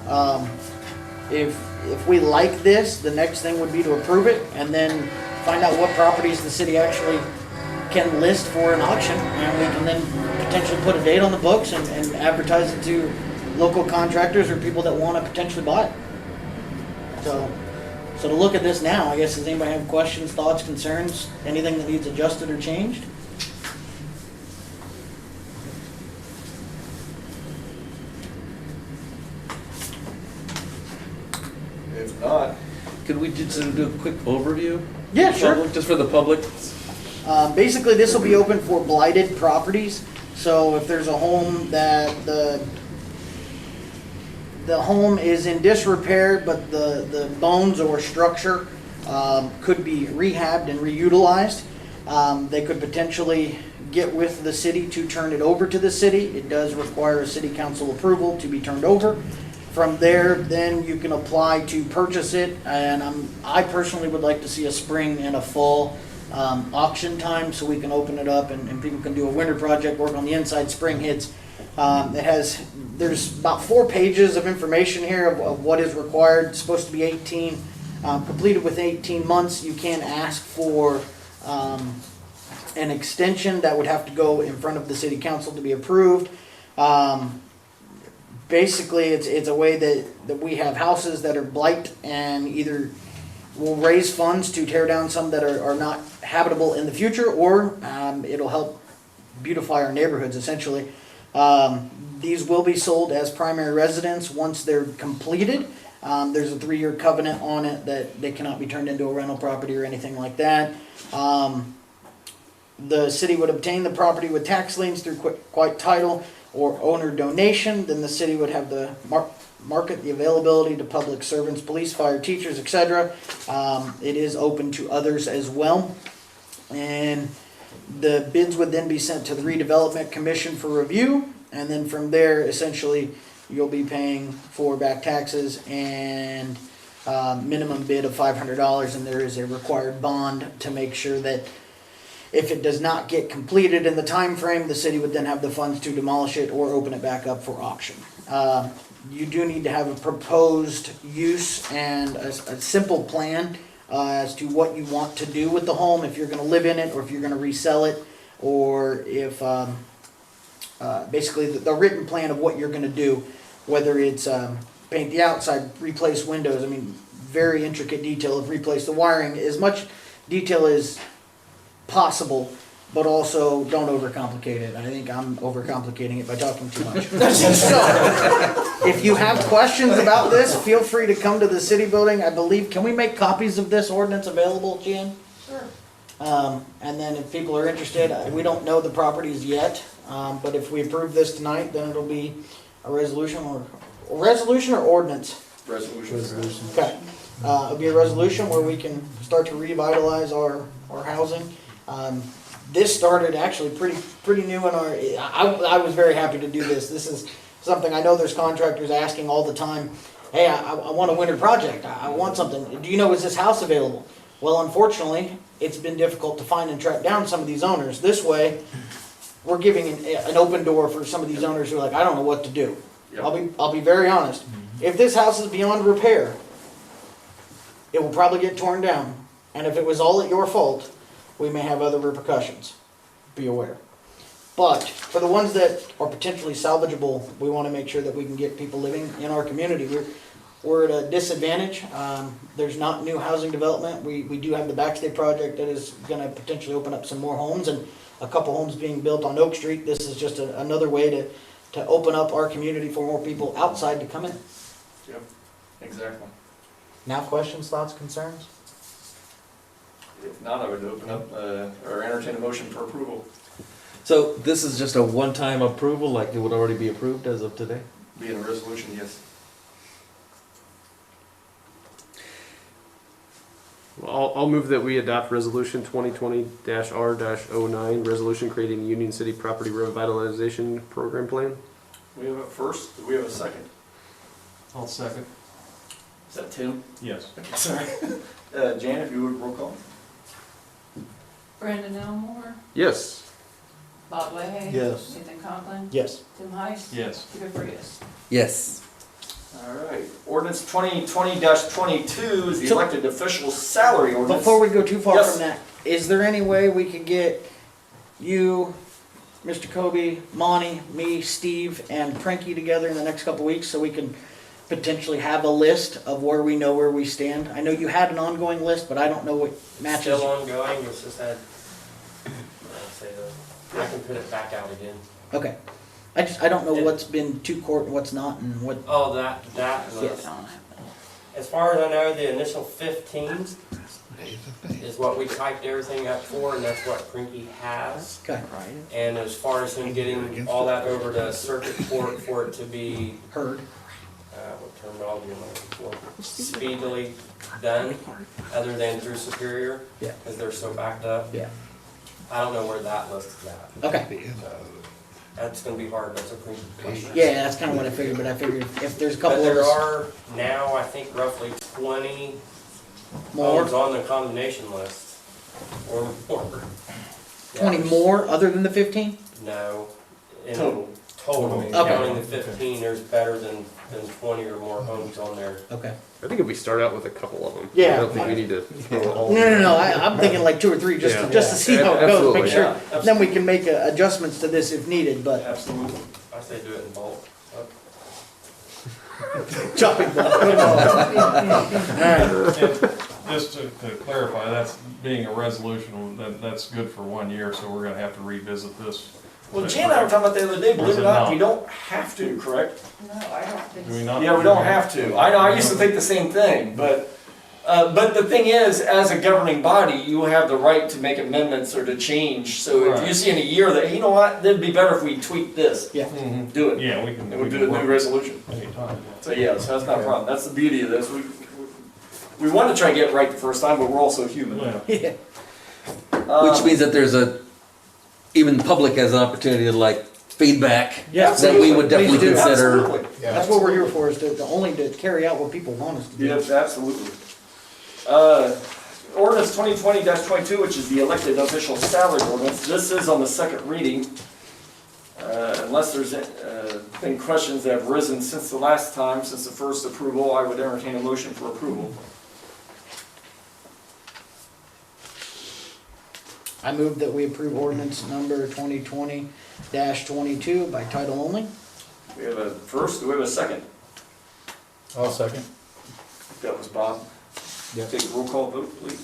If we like this, the next thing would be to approve it, and then find out what properties the city actually can list for an auction, and we can then potentially put a date on the books and advertise it to local contractors or people that want to potentially buy it. So to look at this now, I guess, does anybody have questions, thoughts, concerns, anything that needs adjusted or changed? If not, Could we just do a quick overview? Yeah, sure. Just for the public? Basically, this will be open for blighted properties. So if there's a home that the home is in disrepair, but the bones or structure could be rehabbed and reutilized, they could potentially get with the city to turn it over to the city. It does require a city council approval to be turned over. From there, then you can apply to purchase it, and I personally would like to see a spring and a fall auction time so we can open it up and people can do a winter project, work on the inside, spring hits. There's about 4 pages of information here of what is required. It's supposed to be 18, completed with 18 months. You can ask for an extension that would have to go in front of the city council to be approved. Basically, it's a way that we have houses that are blight and either will raise funds to tear down some that are not habitable in the future, or it'll help beautify our neighborhoods, essentially. These will be sold as primary residence once they're completed. There's a 3-year covenant on it that they cannot be turned into a rental property or anything like that. the city would obtain the property with tax liens through quiet title or owner donation. Then the city would have the market the availability to public servants, police, fire, teachers, etc. It is open to others as well. And the bids would then be sent to the redevelopment commission for review. And then from there, essentially, you'll be paying for back taxes and minimum bid of $500. And there is a required bond to make sure that if it does not get completed in the time frame, the city would then have the funds to demolish it or open it back up for auction. You do need to have a proposed use and a simple plan as to what you want to do with the home, if you're going to live in it or if you're going to resell it, or if basically the written plan of what you're going to do, whether it's paint the outside, replace windows. I mean, very intricate detail of replace the wiring, as much detail as possible, but also don't overcomplicate it. I think I'm overcomplicating it by talking too much. So, if you have questions about this, feel free to come to the city building. I believe, can we make copies of this ordinance available, Jan? Sure. And then if people are interested, we don't know the properties yet, but if we approve this tonight, then it'll be a resolution or ordinance? Resolution. Okay. It'll be a resolution where we can start to revitalize our housing. This started actually pretty new in our, I was very happy to do this. This is something, I know there's contractors asking all the time, hey, I want a winter project, I want something. Do you know, is this house available? Well, unfortunately, it's been difficult to find and track down some of these owners. This way, we're giving an open door for some of these owners who are like, I don't know what to do. Yep. I'll be very honest. If this house is beyond repair, it will probably get torn down. And if it was all at your fault, we may have other repercussions. Be aware. But for the ones that are potentially salvageable, we want to make sure that we can get people living in our community. We're at a disadvantage. There's not new housing development. We do have the Backstay project that is going to potentially open up some more homes, and a couple homes being built on Oak Street. This is just another way to open up our community for more people outside to come in. Yep, exactly. Now questions, thoughts, concerns? If not, I would open up or entertain a motion for approval. So this is just a one-time approval, like it would already be approved as of today? Being a resolution, yes. Well, I'll move that we adopt resolution 2020-R-09, resolution creating the Union City Property Revitalization Program Plan. We have a first, do we have a second? I'll second. Is that Tim? Yes. Okay, sorry. Jan, if you would roll call. Brandon Elmore, Yes. Bob Leahy. Yes. Nathan Conklin. Yes. Tim Heiss. Yes. Peter Frias. Yes. All right. Ordinance 2020-22 is the elected official salary ordinance. Before we go too far Yes. from that, is there any way we could get you, Mr. Kobe, Monty, me, Steve, and Prinky together in the next couple weeks so we can potentially have a list of where we know where we stand? I know you had an ongoing list, but I don't know what matches. Still ongoing, it's just that, I can put it back out again. Okay. I don't know what's been to court and what's not and what. Oh, that was, as far as I know, the initial 15 is what we typed everything up for, and that's what Prinky has. Okay. And as far as him getting all that over to circuit court for it to be, Heard. what terminology am I looking for? Speedily done, other than through Superior, Yeah. because they're so backed up. Yeah. I don't know where that list is at. Okay. That's gonna be hard, that's a Prinky question. Yeah, that's kind of what I figured, but I figured if there's a couple But of there us are now, I think, roughly 20 more, homes on the condemnation list, or more. 20 more other than the 15? No. In Total. Total, Okay. counting the 15, there's better than 20 or more homes on there. Okay. I think if we start out with a couple of them. Yeah. I don't think we need to go all. No. I'm thinking like 2 or 3 just Yeah. to see how it goes. Absolutely. Make sure. Yeah, Then we can make adjustments to this if needed. But Absolutely. I say do it in bulk. chopping block. All right. Just to clarify, that's being a resolution, that's good for 1 year, so we're gonna have to revisit this. Well, Jan and I were talking about the other day, believe it or Or is it not, not? we don't have to, correct? No, I don't think Do we so. not? Yeah, we don't have to. I know, I used to think the same thing, but But the thing is, as a governing body, you have the right to make amendments or to change. So if you see in a year that, you know what, it'd be better if we tweak this, Yeah. do it. Yeah, we can. And we'll do a new resolution. Anytime. So yeah, so that's not a problem. That's the beauty of this. We want to try to get it right the first time, but we're also human. Yeah. Yeah. Which means that there's even the public has an opportunity to like feedback Yeah, that we would definitely please do. consider. Absolutely. That's what we're here for, is to only to carry out what people want us to do. Yes, absolutely. Ordinance 2020-22, which is the elected official salary ordinance. This is on the second reading. Unless there's been questions that have risen since the last time, since the first approval, I would entertain a motion for approval. I move that we approve ordinance number 2020-22 by title only. We have a first, do we have a second? I'll second. That was Bob. Yep. Take a roll call vote, please.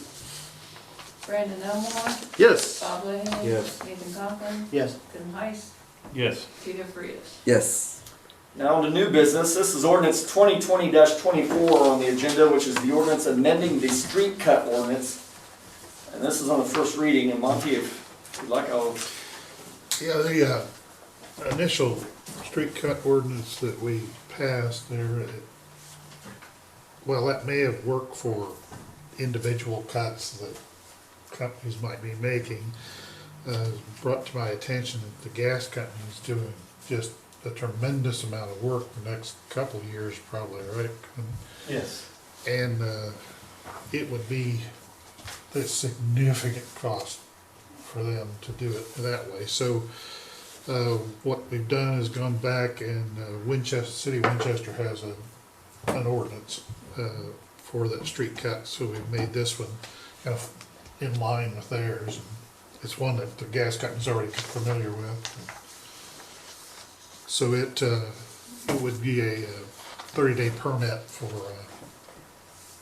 Brandon Elmore, Yes. Bob Leahy. Yes. Nathan Cochran, Yes. Tim Heiss, Yes. Peter Frias. Yes. Now on to new business. This is ordinance 2020-24 on the agenda, which is the ordinance amending the street cut ordinance. And this is on the first reading, and Monty, if you'd like, I'll... Yeah, the initial street cut ordinance that we passed there, well, that may have worked for individual cuts that companies might be making. Brought to my attention that the gas company's doing just a tremendous amount of work the next couple of years probably, right? Yes. And it would be a significant cost for them to do it that way. So what we've done is gone back, and City of Winchester has an ordinance for that street cut, so we've made this one kind of in line with theirs. It's one that the gas company's already familiar with. So it would be a 30-day permit for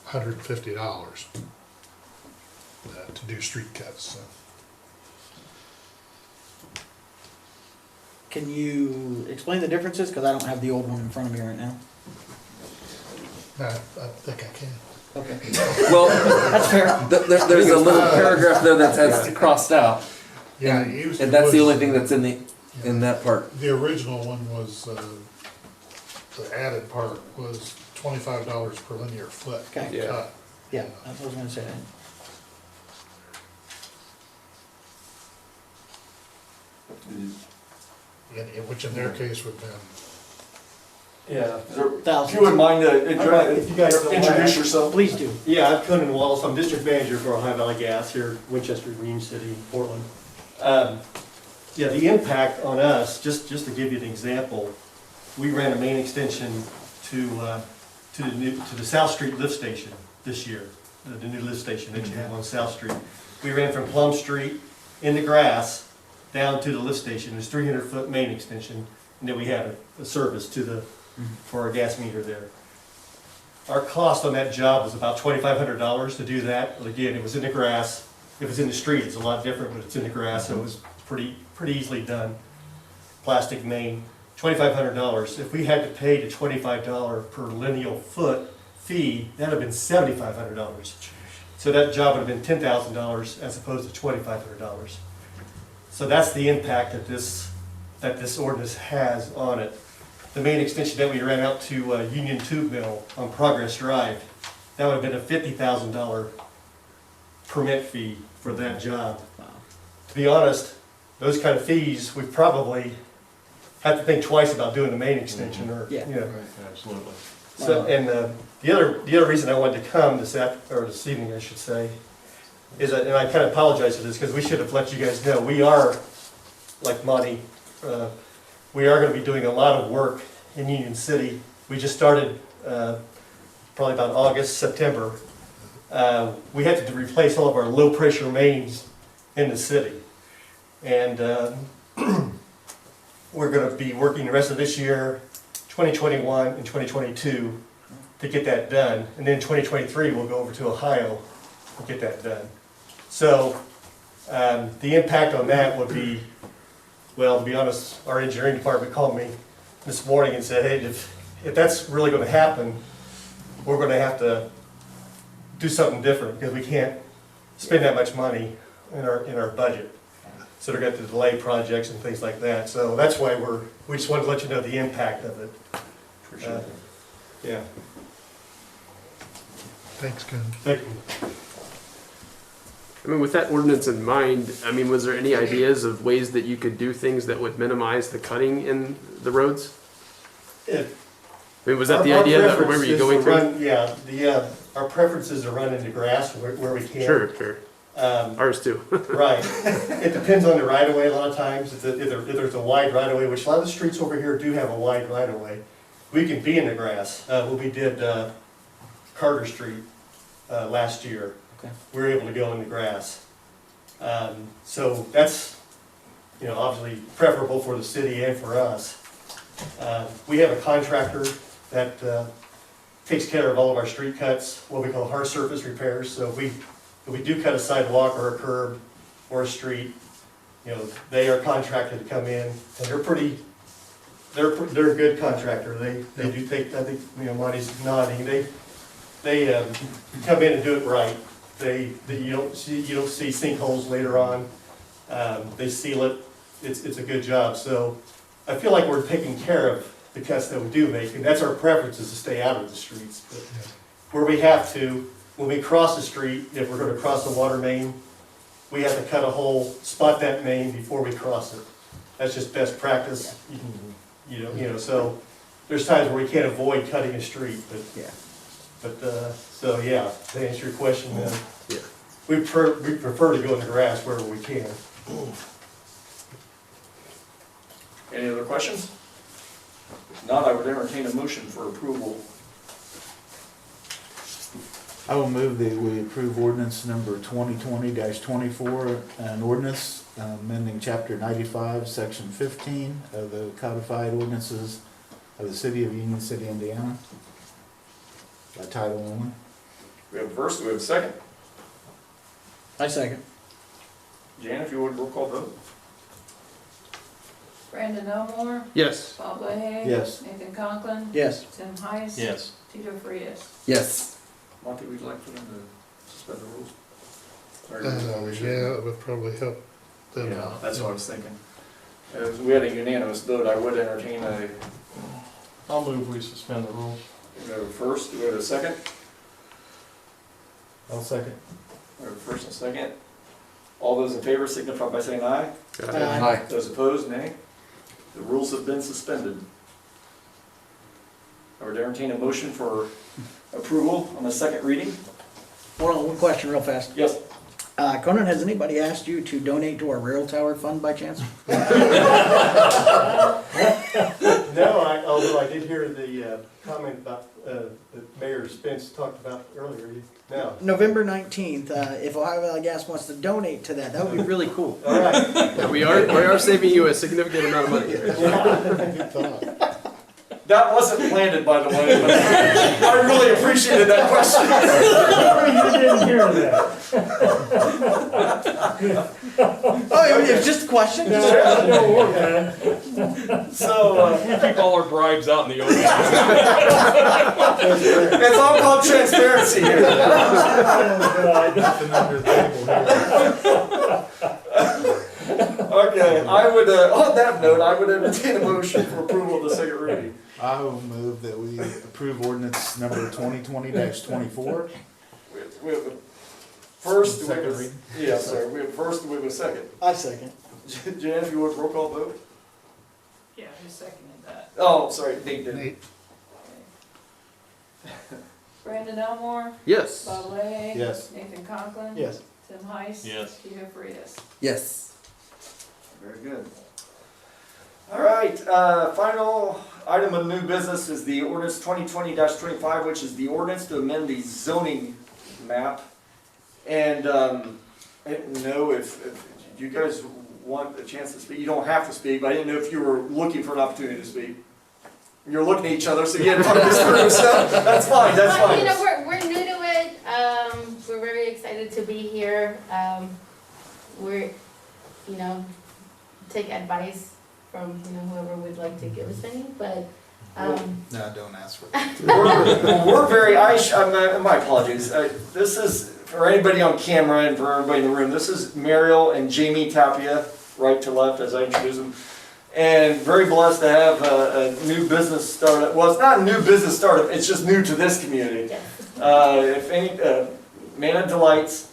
$150 to do street cuts. So. Can you explain the differences? Because I don't have the old one in front of me right now. I think I can. Okay. Well, That's fair. there's a little paragraph there that's crossed out, Yeah, it usually and that's the was- only thing that's in that part. The original one was, the added part was $25 per linear foot Okay. Yeah. cut. Yeah, that's what I was gonna say. Which in their case would have been, Yeah. If you wouldn't mind If you guys don't mind. introduce yourself. Please do. Yeah, I'm Conan Wallace, I'm district manager for Ohio Valley Gas here, Winchester, Union City, Portland. Yeah, the impact on us, just to give you an example, we ran a main extension to the South Street lift station this year, the new lift station that you have on South Street. We ran from Plum Street in the grass down to the lift station. It's 300-foot main extension, and then we have a service for our gas meter there. Our cost on that job was about $2,500 to do that. But again, it was in the grass. If it's in the street, it's a lot different, but it's in the grass, so it was pretty easily done. Plastic main, $2,500. If we had to pay the $25 per lineal foot fee, that'd have been $7,500. So that job would have been $10,000 as opposed to $2,500. So that's the impact that this ordinance has on it. The main extension that we ran out to Union Tube Mill on Progress Drive, that would have been a $50,000 permit fee for that job. To be honest, those kind of fees, we probably have to think twice about doing the main extension or, Yeah. you know. Absolutely. So, and the other reason I wanted to come this evening, I should say, is that, and I kind of apologize for this because we should have let you guys know, we are, like Monty, we are going to be doing a lot of work in Union City. We just started probably about August, September. We had to replace all of our low pressure mains in the city. And we're going to be working the rest of this year, 2021 and 2022 to get that done. And then 2023 we'll go over to Ohio and get that done. So the impact on that would be, well, to be honest, our engineering department called me this morning and said, hey, if that's really going to happen, we're going to have to do something different, because we can't spend that much money in our budget. So they're going to delay projects and things like that, so that's why we just wanted to let you know the impact of it. Appreciate it. Yeah. Thanks, Ken. Thank you. I mean, with that ordinance in mind, I mean, was there any ideas of ways that you could do things that would minimize the cutting in the roads? If- I mean, was that the Our idea that where preference were you is going to through? run- Yeah, our preference is to run into grass where we can. Sure. Ours too. Right. It depends on the right of way a lot of times. If there's a wide right of way, which a lot of the streets over here do have a wide right of way, we can be in the grass. When we did Carter Street last year, Okay. we were able to go in the grass. So that's, obviously preferable for the city and for us. We have a contractor that takes care of all of our street cuts, what we call hard surface repairs. So if we do cut a sidewalk or a curb or a street, they are contracted to come in, and they're a good contractor. They do take, I think, Monty's nodding, they come in and do it right. You don't see sinkholes later on. They seal it. It's a good job. So I feel like we're taking care of the cuts that we do make, and that's our preference, is to stay out of the streets. But where we have to, when we cross the street, if we're going to cross the water main, we have to cut a hole, spot that main before we cross it. That's just best practice. So there's times where we can't avoid cutting a street, so yeah, to answer your question, Yeah. we prefer to go in the grass wherever we can. Any other questions? If not, I would entertain a motion for approval. I will move that we approve ordinance number 2020-24, an ordinance amending chapter 95, section 15 of the codified ordinances of the city of Union City, Indiana, by title only. We have a first, we have a second. I second. Jan, if you would, roll call vote. Brandon Elmore, Yes. Bob Leahy. Yes. Nathan Conklin. Yes. Tim Heiss. Yes. Tito Frias. Yes. Monty, would you like for them to suspend the rules? Or we should- Yeah, it would probably help them Yeah, out. that's what I was thinking. If we had a unanimous vote, I would entertain I'll move we suspend the rules. we have a first, do we have a second? I'll second. We have a first and a second. All those in favor signify by saying aye. Aye. Those opposed, nay. The rules have been suspended. I would entertain a motion for approval on the second reading. Hold on, one question real fast. Yes. Conan, has anybody asked you to donate to our rail tower fund by chance? No, although I did hear the comment about that Mayor Spence talked about earlier. No. November 19th, if Ohio Valley Gas wants to donate to that, that would be really cool. All right. Yeah, we are saving you a significant amount of money here. Good thought. That wasn't planted, by the way, but I really appreciated that question. You didn't hear that. Oh, it was just a question? So, We keep all our bribes out in the open. it's all called transparency here. Nothing under the table here. Okay, I would, on that note, I would entertain a motion for approval of the second reading. I will move that we approve ordinance number 2020-24. We have a first, we have Second a, reading. yeah, sorry, we have a first, we have a second. I second. Jan, if you would, roll call vote. Yeah, who seconded that? Oh, sorry, Nate did. Nate, Brandon Elmore, Yes. Bob Leahy. Yes. Nathan Conklin. Yes. Tim Heiss. Yes. Tito Frias. Yes. Very good. All right, final item of new business is the ordinance 2020-25, which is the ordinance to amend the zoning map. And I didn't know if you guys want a chance to speak. You don't have to speak, but I didn't know if you were looking for an opportunity to speak. You're looking at each other, so you had to talk this through, so that's fine, that's fine. You know, we're new to it. We're very excited to be here. We're, take advice from, whoever would like to give us any, but No, don't ask for it. We're very, my apologies. This is, for anybody on camera and for everybody in the room, this is Mariel and Jamie Tapia, right to left as I introduce them. And very blessed to have a new business startup. Well, it's not a new business startup, it's just new to this community. Yes. If any, Manna Delights,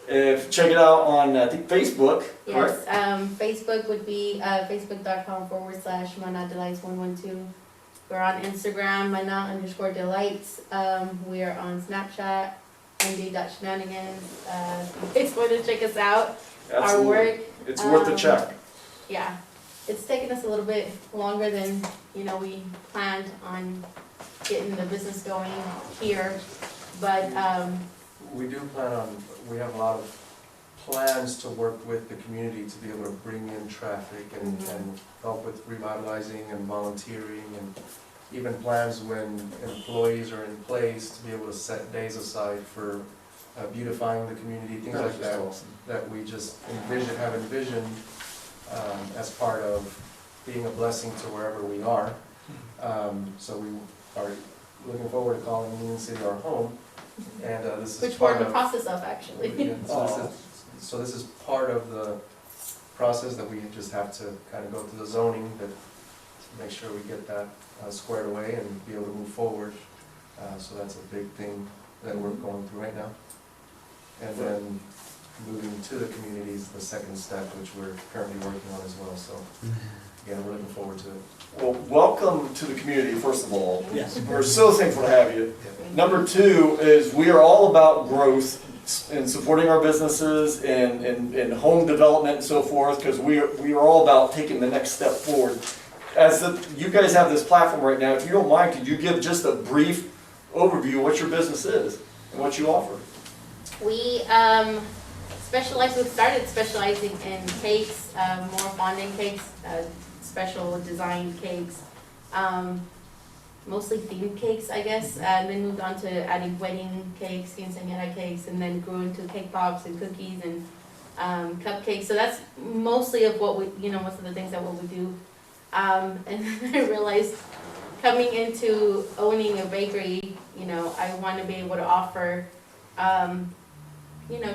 check it out on, I think, Facebook, correct? Yes, Facebook would be facebook.com/Manna-Delights112. We're on Instagram, Manna_Delights. We are on Snapchat, ND.Shenanigans. It's going to check us out, our Absolutely. work. It's worth a check. Yeah, it's taken us a little bit longer than, we planned on getting the business going here, but, We do plan on, we have a lot of plans to work with the community to be able to bring in traffic and help with revitalizing and volunteering, and even plans when employees are in place to be able to set days aside for beautifying the community, things like that, that we just have envisioned as part of being a blessing to wherever we are. So we are looking forward to calling Union City our home, and this is which we're part in the of. process of, actually. Yeah, so this is part of the process that we just have to kind of go through the zoning, but make sure we get that squared away and be able to move forward. So that's a big thing that we're going through right now. And then moving to the community is the second step, which we're currently working on as well. So again, we're looking forward to it. Well, welcome to the community, first of all. Yes. We're so thankful to have you. Number two is we are all about growth and supporting our businesses and home development and so forth, because we are all about taking the next step forward. You guys have this platform right now, if you don't mind, could you give just a brief overview of what your business is and what you offer? We we've started specializing in cakes, more fondant cakes, special designed cakes, mostly themed cakes, I guess, and then moved on to adding wedding cakes, quinceañera cakes, and then grew into cake pops and cookies and cupcakes. So that's mostly of what we, most of the things that what we do. And I realized coming into owning a bakery, I want to be able to offer,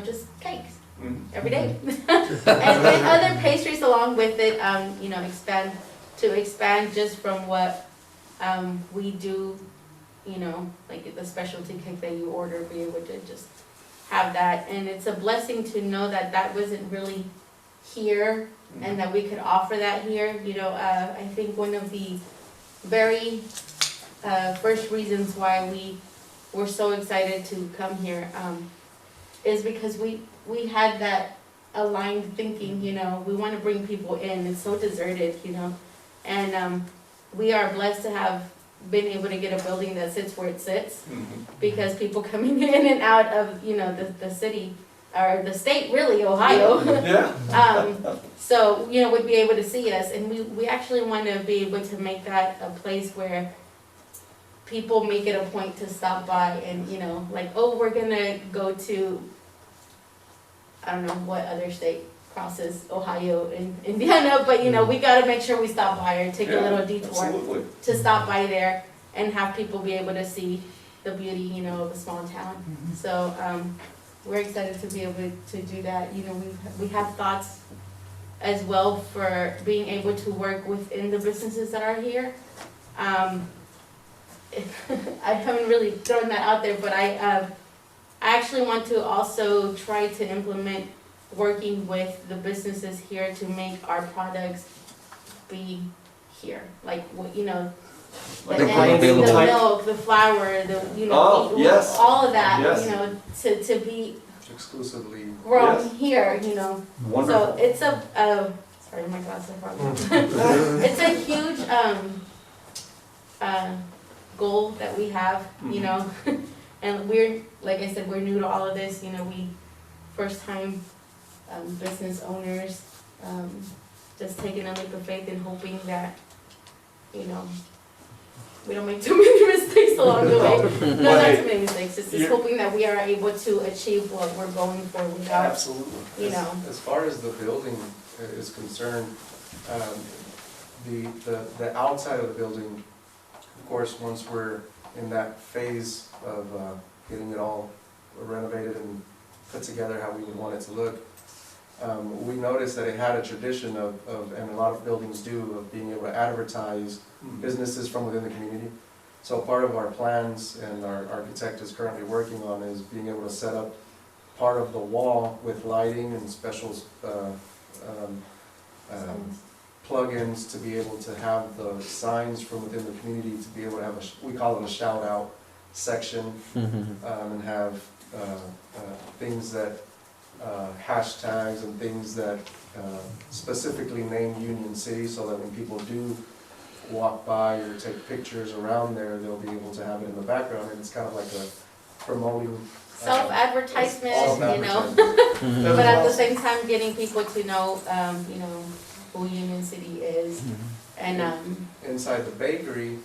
just cakes every day. and other pastries along with it, expand just from what we do, like the specialty cake that you order, be able to just have that. And it's a blessing to know that that wasn't really here and that we could offer that here. I think one of the very first reasons why we were so excited to come here is because we had that aligned thinking, we want to bring people in. It's so deserted, and we are blessed to have been able to get a building that sits where it sits, because people coming in and out of, the city, or the state, really, Ohio. Yeah. So, would be able to see us, and we actually want to be able to make that a place where people make it a point to stop by and, like, oh, we're gonna go to, I don't know what other state crosses Ohio and Indiana, but we gotta make sure we stop by or take a little detour Absolutely. to stop by there and have people be able to see the beauty, of a small town. So, we're excited to be able to do that. We have thoughts as well for being able to work within the businesses that are here. I haven't really thrown that out there, but I actually want to also try to implement working with the businesses here to make our products be here. Like, the eggs, the milk, the flour, the, yes. all of that, Yes. to be Exclusively. grown Yes. here, Wonderful. So it's sorry, my glasses are probably. It's a huge, goal that we have, and we're, like I said, we're new to all of this, we first time, business owners, just taking a leap of faith and hoping that, we don't make too many mistakes along the way. No, not too many mistakes, just hoping that we are able to achieve what we're going for without, Absolutely. As far as the building is concerned, the outside of the building Of course, once we're in that phase of getting it all renovated and put together how we would want it to look, we noticed that it had a tradition of, and a lot of buildings do, of being able to advertise businesses from within the community. So part of our plans, and our architect is currently working on, is being able to set up part of the wall with lighting and special plugins to be able to have the signs from within the community, to be able to have we call it a shout out section, and have things that hashtags and things that specifically name Union City, so that when people do walk by or take pictures around there, they'll be able to have it in the background, and it's kind of like a promoting self-advertisement, you know, self-advertisement. but at the same time getting people to know, you know, who Union City is. And Inside the bakery,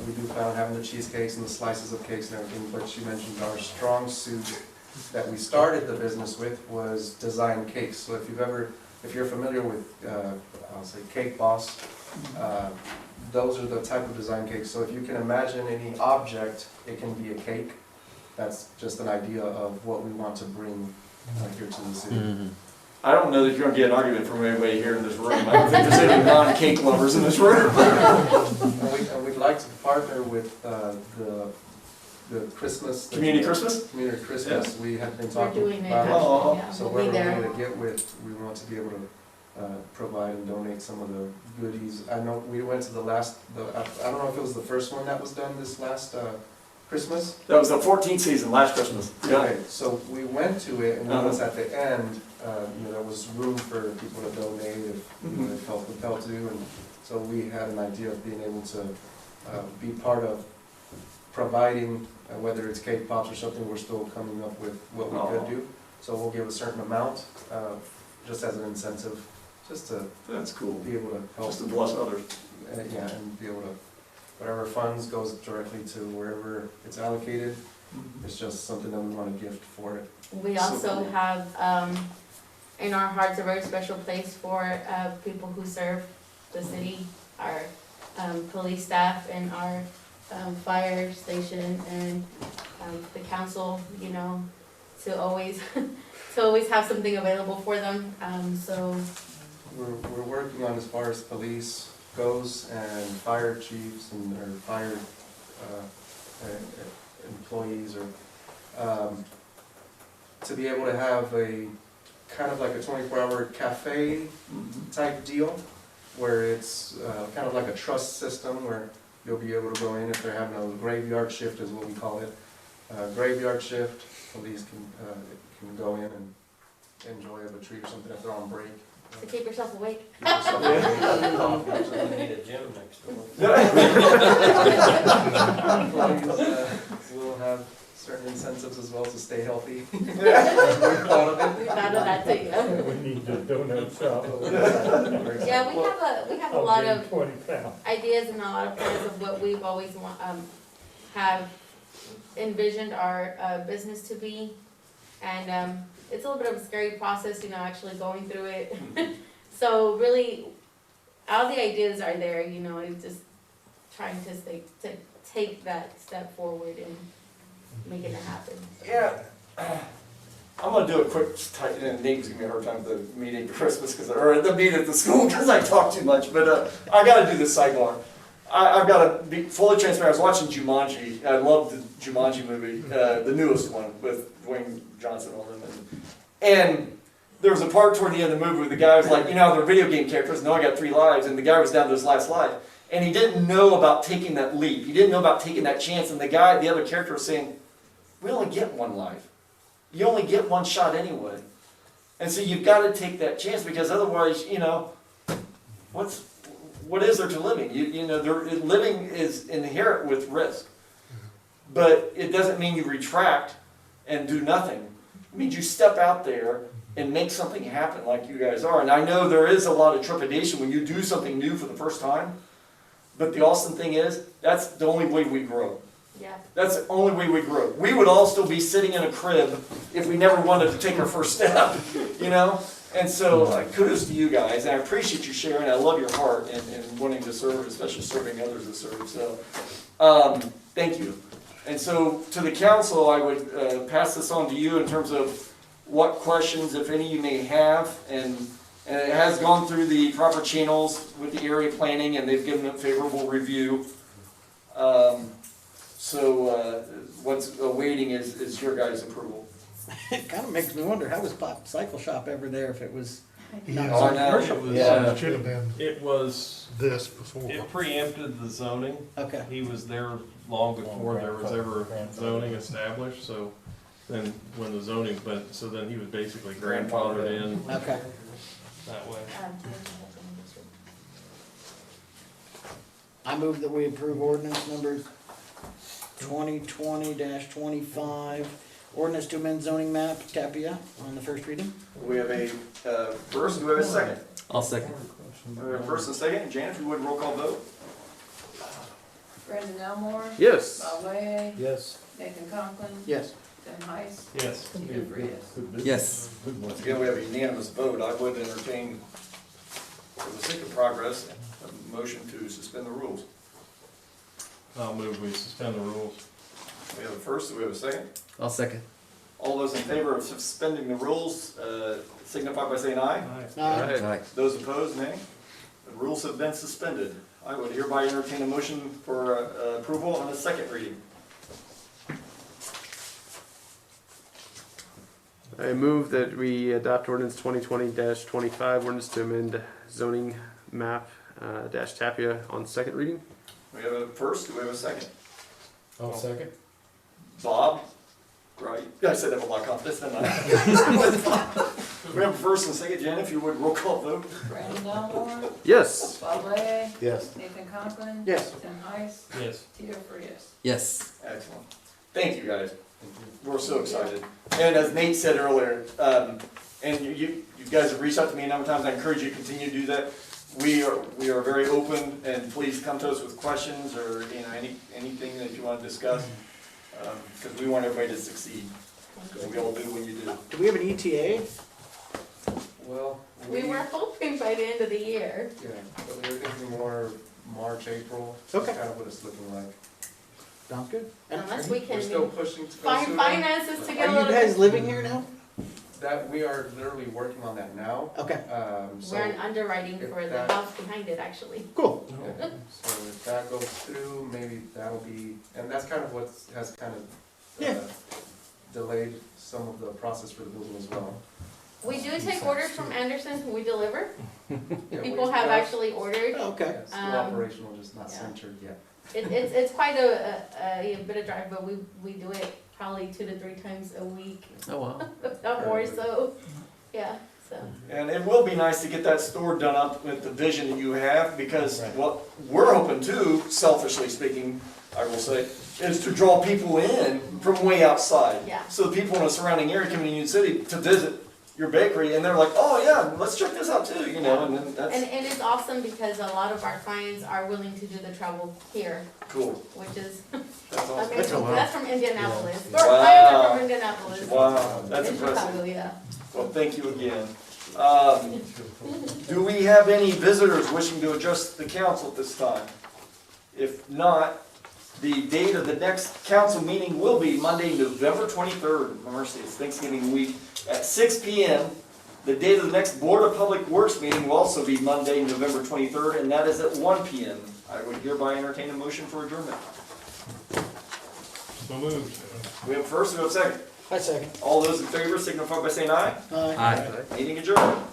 we do plan on having the cheesecakes and the slices of cakes and everything, but you mentioned our strong suit that we started the business with was design cakes. So if you're familiar with, I'll say Cake Boss, those are the type of design cakes. So if you can imagine any object, it can be a cake. That's just an idea of what we want to bring here to the city. I don't know that you're gonna get an argument from anybody here in this room. I don't think there's any non-cake lovers in this room. And we'd like to partner with the Christmas. Community Christmas? Community Christmas, we have been we're talking doing it, about it. actually, yeah, So we'll be wherever we there. need to get with, we want to be able to provide and donate some of the goodies. I know we went to I don't know if it was the first one that was done this last Christmas. That was the 14th season, last Christmas. Yeah. Okay, so we went to it, and noticed at the end, there was room for people to donate if they felt compelled to, and so we had an idea of being able to be part of providing, whether it's cake pops or something, we're still coming up with what we could do. So we'll give a certain amount, just as an incentive, just to That's cool. be able to help. Just to bless others. Yeah, and be able to, whatever funds goes directly to wherever it's allocated. It's just something that we want to gift for it. We also have, in our hearts, a very special place for people who serve the city, our police staff and our fire station and the council, you know, to always have something available for them. So We're working on, as far as police goes, and fire chiefs and or fire employees, or to be able to have a kind of like a 24-hour cafe type deal, where it's kind of like a trust system where you'll be able to go in if they're having a graveyard shift, is what we call it. Graveyard shift, police can go in and enjoy a treat or something if they're on break. to keep yourself awake. Keep yourself awake. We need a gym next door. Employees will have certain incentives as well to stay healthy. We thought of that too. We need to donate some. Yeah, we have a lot of 20 pounds. ideas and a lot of plans of what we've always have envisioned our business to be, and it's a little bit of a scary process, you know, actually going through it. So really, all the ideas are there, you know, it's just trying to take that step forward and making it happen. Yeah. I'm gonna do a quick, and Nate's giving me a hard time at the meeting for Christmas, or the meeting at the school, because I talk too much, but I gotta do this sidebar. I've gotta be fully transparent. I was watching Jumanji. I love the Jumanji movie, the newest one with Dwayne Johnson on them. And there was a part toward the end of the movie where the guy was like, you know, they're video game characters, no, I got 3 lives, and the guy was down to his last life. And he didn't know about taking that leap. He didn't know about taking that chance, and the other character was saying, we only get 1 life. You only get 1 shot anyway. And so you've got to take that chance, because otherwise, you know, what is there to living? You know, living is inherent with risk. But it doesn't mean you retract and do nothing. It means you step out there and make something happen like you guys are. And I know there is a lot of trepidation when you do something new for the first time. But the awesome thing is, that's the only way we grow. Yeah. That's the only way we grow. We would all still be sitting in a crib if we never wanted to take our first step, you know? And so kudos to you guys. And I appreciate you sharing. I love your heart and wanting to serve, especially serving others to serve. So Thank you. And so to the council, I would pass this on to you in terms of what questions, if any, you may have. And it has gone through the proper channels with the area planning, and they've given a favorable review. What's awaiting is your guys' approval. It kind of makes me wonder, how was Pop Cycle Shop ever there if it was not Yeah, Oh, no. it was, Yeah. it should have been It was, this before. it preempted the zoning. Okay. He was there long before there was ever zoning established, so then when the zoning went, so then he was basically grandfathered in Okay. that way. I move that we approve ordinance number 2020-25, ordinance to amend zoning map, Tapia, on the first reading. We have a first, do we have a second? I'll second. We have a first and second. Jan, if you would, roll call vote. Brandon Elmore, Yes. Bob Leahy, Yes. Nathan Conklin, Yes. Tim Heiss, Yes. Tina Frias. Yes. Once again, we have a unanimous vote. I would entertain, for the sake of progress, a motion to suspend the rules. I'll move we suspend the rules. We have a first, do we have a second? I'll second. All those in favor of suspending the rules signify by saying aye. Aye. Aye. Those opposed, nay. The rules have been suspended. I would hereby entertain a motion for approval on the second reading. I move that we adopt ordinance 2020-25, ordinance to amend zoning map dash Tapia on second reading. We have a first, do we have a second? I'll second. Bob? Right. I said that with a lot of confidence, didn't I? We have a first and second. Jen, if you would, roll call vote. Brandon Elmore, Yes. Bob Leahy, Yes. Nathan Conklin. Yes. Tim Heiss, Yes. Tina Frias. Yes. Excellent. Thank you, guys. We're so excited. And as Nate said earlier, and you guys have reached out to me a number of times, I encourage you to continue to do that. We are very open, and please come to us with questions or, anything that you want to discuss, because we want everybody to succeed. And we all do when you do. Do we have an E ETA? Well, We were hoping by the end of the year. Yeah, but we were thinking more March, April. Okay. That's kind of what it's looking like. Sounds good. Unless we We're can still pushing to go find sooner. finances to get a Are you little guys bit. living here now? That, we are literally working on that now. Okay, So, We're in underwriting if for the that- house behind it, actually. cool. yeah, so if that goes through, maybe that'll be, and that's kind of what has kind of Yeah. delayed some of the process for the building as well. We do take orders from Anderson's when we deliver. Yeah, People we- have yeah, actually ordered. Okay. yeah, Still operational, just not yeah. centered yet. It's quite a bit of drive, but we do it probably 2 to 3 times a week, Oh, wow. if not more so. Yeah, so. And it will be nice to get that store done up with the vision that you have, because what we're hoping to, selfishly speaking, I will say, is to draw people in from way outside. Yeah. So the people in the surrounding area come to Union City to visit your bakery, and they're like, oh yeah, let's check this out too, and then that's And it's awesome because a lot of our clients are willing to do the travel here, cool. which is That's awesome. amazing. That's from Indianapolis. Or Wow. clients are from Indianapolis. Wow, that's In impressive. Chicago, yeah. Well, thank you again. Do we have any visitors wishing to address the council at this time? If not, the date of the next council meeting will be Monday, November 23rd. Mercy, it's Thanksgiving week at 6 p.m. The date of the next Board of Public Works meeting will also be Monday, November 23rd, and that is at 1 p.m. I would hereby entertain a motion for adjournment. So moved. We have first, we have second. I second. All those in favor signify by saying aye. Aye. Aye. Meeting adjourned.